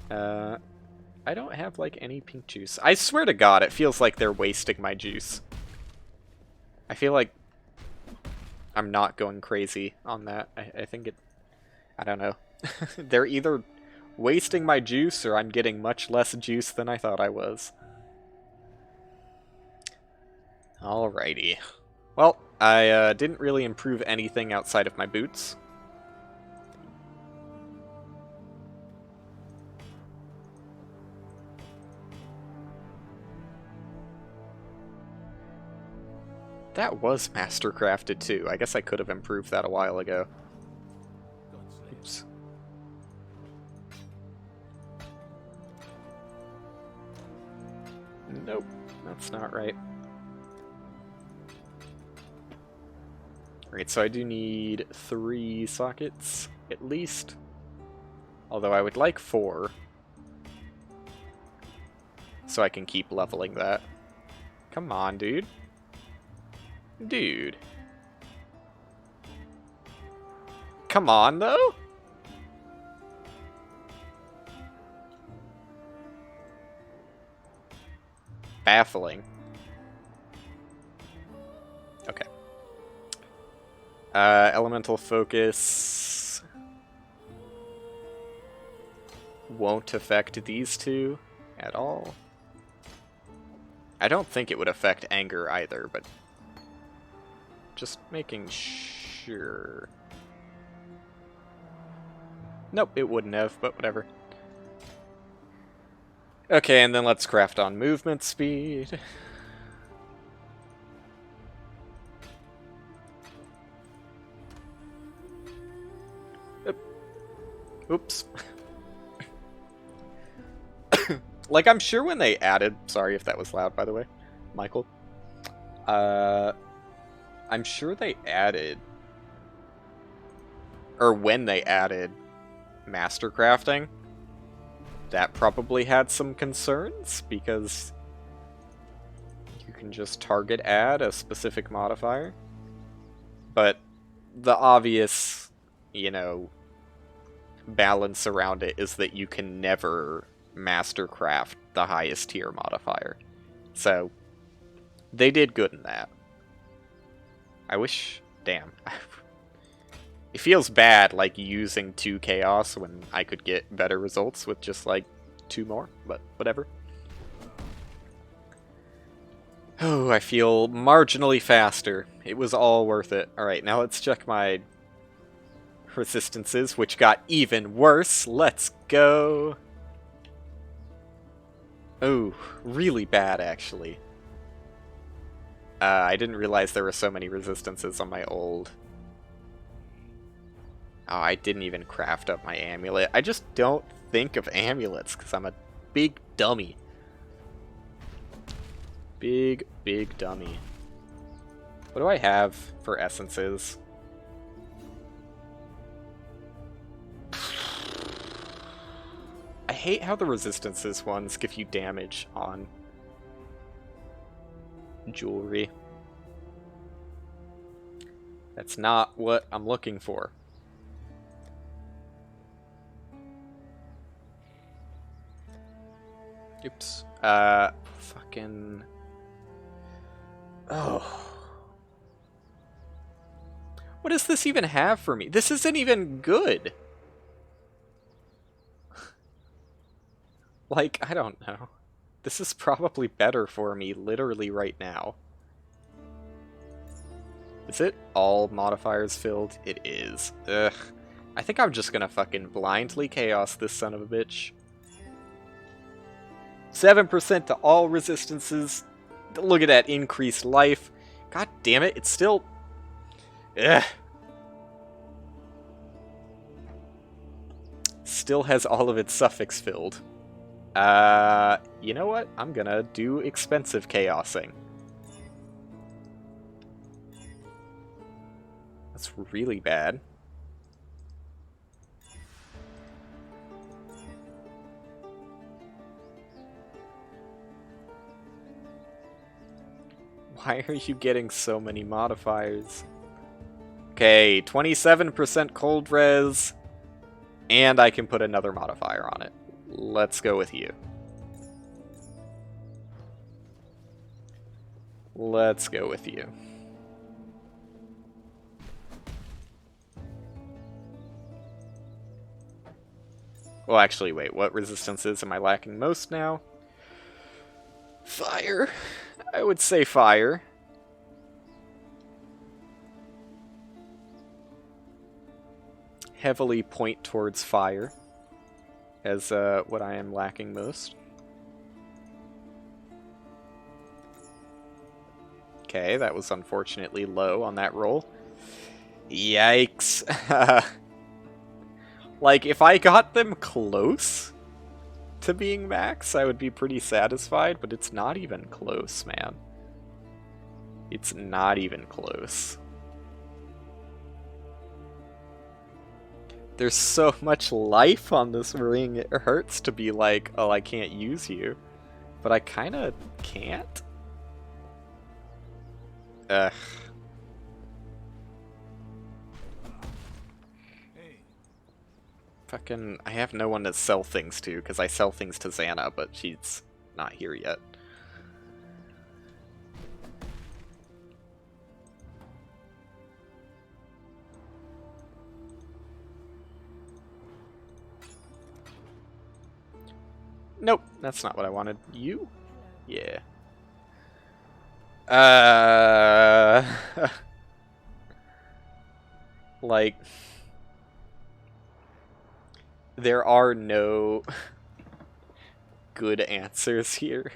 Speaker 1: I don't have, like, any pink juice. I swear to God, it feels like they're wasting my juice. I feel like I'm not going crazy on that. I think it... I don't know. They're either wasting my juice or I'm getting much less juice than I thought I was. Alrighty. Well, I didn't really improve anything outside of my boots. That was mastercrafted too. I guess I could have improved that a while ago. Oops. Nope, that's not right. Right, so I do need 3 sockets, at least. Although I would like 4. So I can keep leveling that. Come on, dude. Dude. Come on, though? Baffling. Okay. Elemental focus won't affect these two at all. I don't think it would affect anger either, but just making sure. Nope, it wouldn't have, but whatever. Okay, and then let's craft on movement speed. Oops. Like, I'm sure when they added... Sorry if that was loud, by the way, Michael. I'm sure they added... Or when they added master crafting, that probably had some concerns, because you can just target add a specific modifier. But the obvious, you know, balance around it is that you can never mastercraft the highest tier modifier. So they did good in that. I wish... Damn. It feels bad, like, using 2 chaos when I could get better results with just, like, 2 more, but whatever. Oh, I feel marginally faster. It was all worth it. Alright, now let's check my resistances, which got even worse. Let's go. Oh, really bad, actually. I didn't realize there were so many resistances on my old... Oh, I didn't even craft up my amulet. I just don't think of amulets, because I'm a big dummy. Big, big dummy. What do I have for essences? I hate how the resistances ones give you damage on jewelry. That's not what I'm looking for. Oops. Fucking... Oh. What does this even have for me? This isn't even good! Like, I don't know. This is probably better for me literally right now. Is it all modifiers filled? It is. Ugh. I think I'm just gonna fucking blindly chaos this son of a bitch. 7% to all resistances. Look at that increased life. God damn it, it's still... Ugh. Still has all of its suffix filled. You know what? I'm gonna do expensive chaosing. That's really bad. Why are you getting so many modifiers? Okay, 27% cold res, and I can put another modifier on it. Let's go with you. Let's go with you. Well, actually, wait, what resistances am I lacking most now? Fire. I would say fire. Heavily point towards fire as what I am lacking most. Okay, that was unfortunately low on that roll. Yikes. Like, if I got them close to being max, I would be pretty satisfied, but it's not even close, man. It's not even close. There's so much life on this ring, it hurts to be like, oh, I can't use you. But I kinda can't. Ugh. Fucking, I have no one to sell things to, because I sell things to Xana, but she's not here yet. Nope, that's not what I wanted. You? Yeah. Like, there are no good answers here.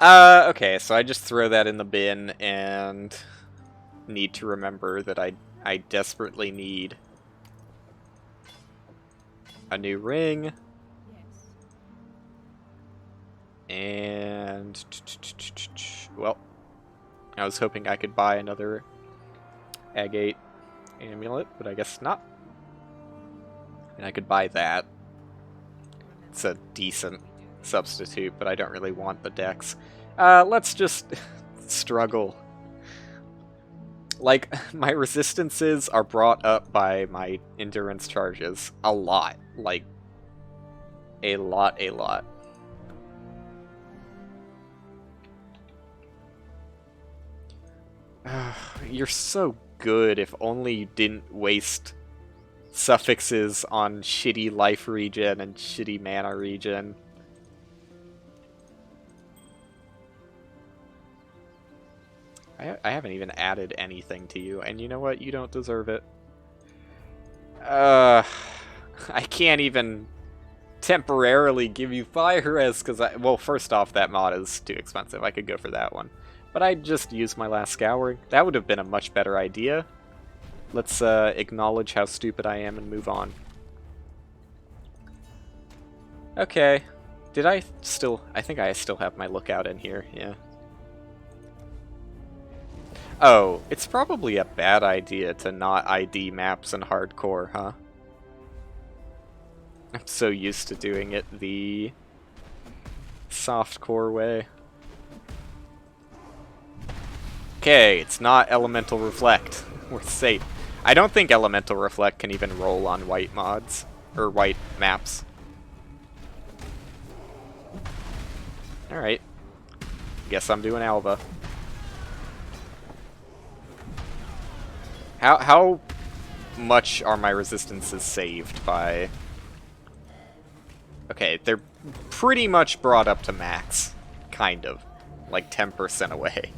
Speaker 1: Okay, so I just throw that in the bin and need to remember that I desperately need a new ring. And well, I was hoping I could buy another agate amulet, but I guess not. And I could buy that. It's a decent substitute, but I don't really want the dex. Let's just struggle. Like, my resistances are brought up by my endurance charges a lot. Like, a lot. You're so good. If only you didn't waste suffixes on shitty life regen and shitty mana regen. I haven't even added anything to you, and you know what? You don't deserve it. I can't even temporarily give you fire res because well, first off, that mod is too expensive. I could go for that one. But I just used my last scouring. That would have been a much better idea. Let's acknowledge how stupid I am and move on. Okay. Did I still... I think I still have my lookout in here, yeah. Oh, it's probably a bad idea to not ID maps in hardcore, huh? I'm so used to doing it the softcore way. Okay, it's not Elemental Reflect. We're safe. I don't think Elemental Reflect can even roll on white mods, or white maps. Alright. Guess I'm doing Alva. How much are my resistances saved by... Okay, they're pretty much brought up to max. Kind of. Like 10% away.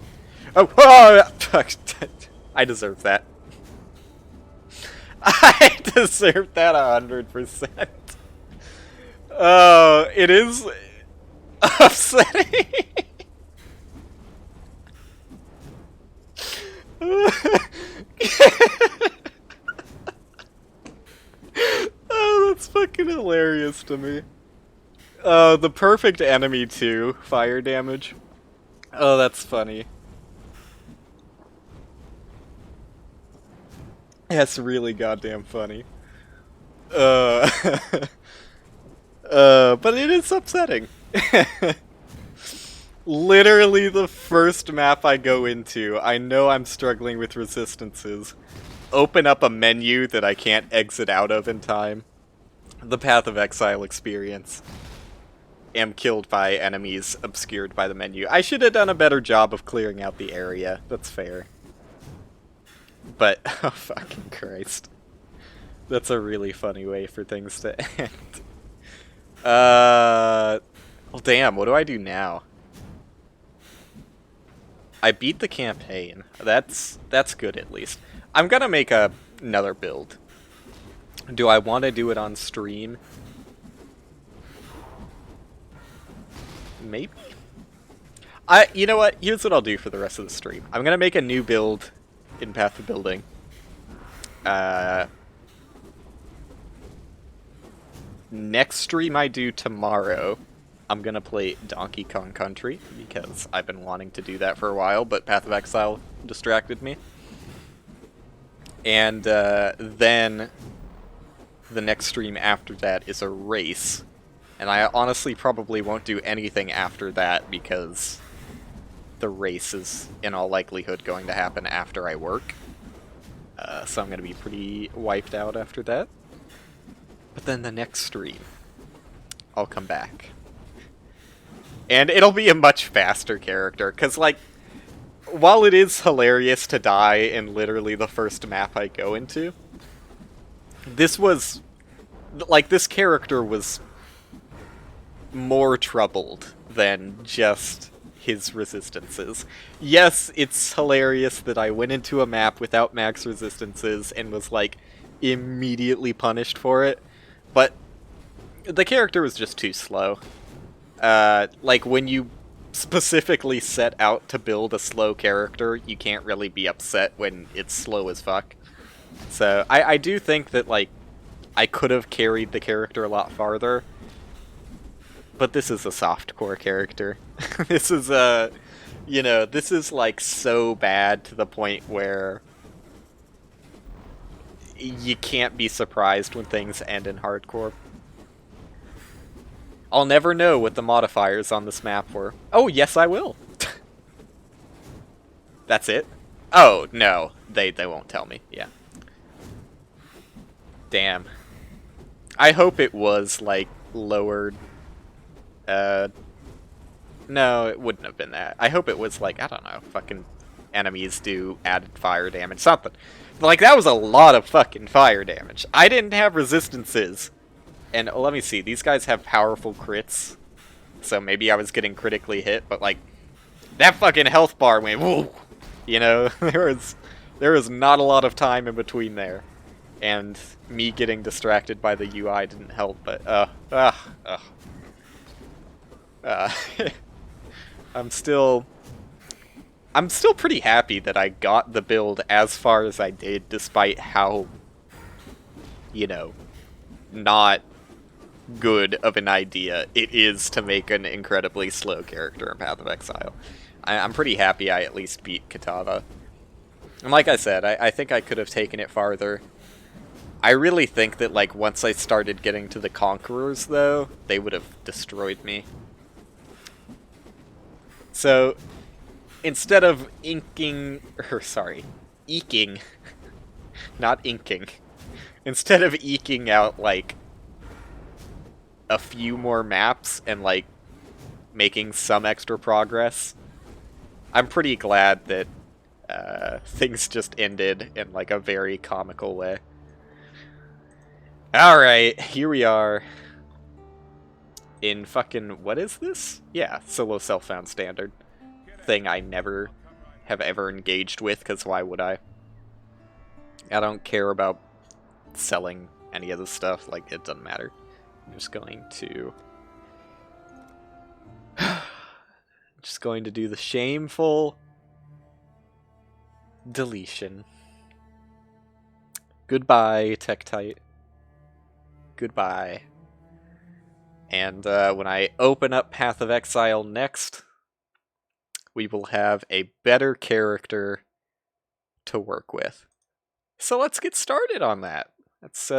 Speaker 1: Oh, fuck. I deserve that. I deserve that 100%. Oh, it is upsetting. Oh, that's fucking hilarious to me. The perfect enemy too, fire damage. Oh, that's funny. That's really goddamn funny. But it is upsetting. Literally the first map I go into, I know I'm struggling with resistances. Open up a menu that I can't exit out of in time. The Path of Exile experience. Am killed by enemies obscured by the menu. I should have done a better job of clearing out the area, that's fair. But, oh fucking Christ. That's a really funny way for things to end. Well damn, what do I do now? I beat the campaign. That's good at least. I'm gonna make another build. Do I want to do it on stream? Maybe? You know what? Here's what I'll do for the rest of the stream. I'm gonna make a new build in Path of Building. Next stream I do tomorrow, I'm gonna play Donkey Kong Country, because I've been wanting to do that for a while, but Path of Exile distracted me. And then the next stream after that is a race. And I honestly probably won't do anything after that because the race is in all likelihood going to happen after I work. So I'm going to be pretty wiped out after that. But then the next stream, I'll come back. And it'll be a much faster character, because, like, while it is hilarious to die in literally the first map I go into, this was, like, this character was more troubled than just his resistances. Yes, it's hilarious that I went into a map without max resistances and was, like, immediately punished for it, but the character was just too slow. Like, when you specifically set out to build a slow character, you can't really be upset when it's slow as fuck. So, I do think that, like, I could have carried the character a lot farther, but this is a softcore character. This is you know, this is, like, so bad to the point where you can't be surprised when things end in hardcore. I'll never know what the modifiers on this map were. Oh, yes I will! That's it? Oh, no. They won't tell me, yeah. Damn. I hope it was, like, lowered. No, it wouldn't have been that. I hope it was, like, I don't know, fucking enemies do added fire damage, something. Like, that was a lot of fucking fire damage. I didn't have resistances. And let me see, these guys have powerful crits. So maybe I was getting critically hit, but, like, that fucking health bar went woo! You know, there was not a lot of time in between there. And me getting distracted by the UI didn't help, but, I'm still pretty happy that I got the build as far as I did, despite how, you know, not good of an idea it is to make an incredibly slow character in Path of Exile. I'm pretty happy I at least beat Kitava. And like I said, I think I could have taken it farther. I really think that, like, once I started getting to the Conquerors, though, they would have destroyed me. So, instead of eking, not inking, instead of eking out, like, a few more maps and, like, making some extra progress, I'm pretty glad that things just ended in, like, a very comical way. Alright, here we are. In fucking, what is this? Yeah, solo self-found standard. Thing I never have ever engaged with, because why would I? I don't care about selling any of this stuff, like, it doesn't matter. I'm just going to... just going to do the shameful deletion. Goodbye, Tektite. Goodbye. And when I open up Path of Exile next, we will have a better character to work with. So let's get started on that. Let's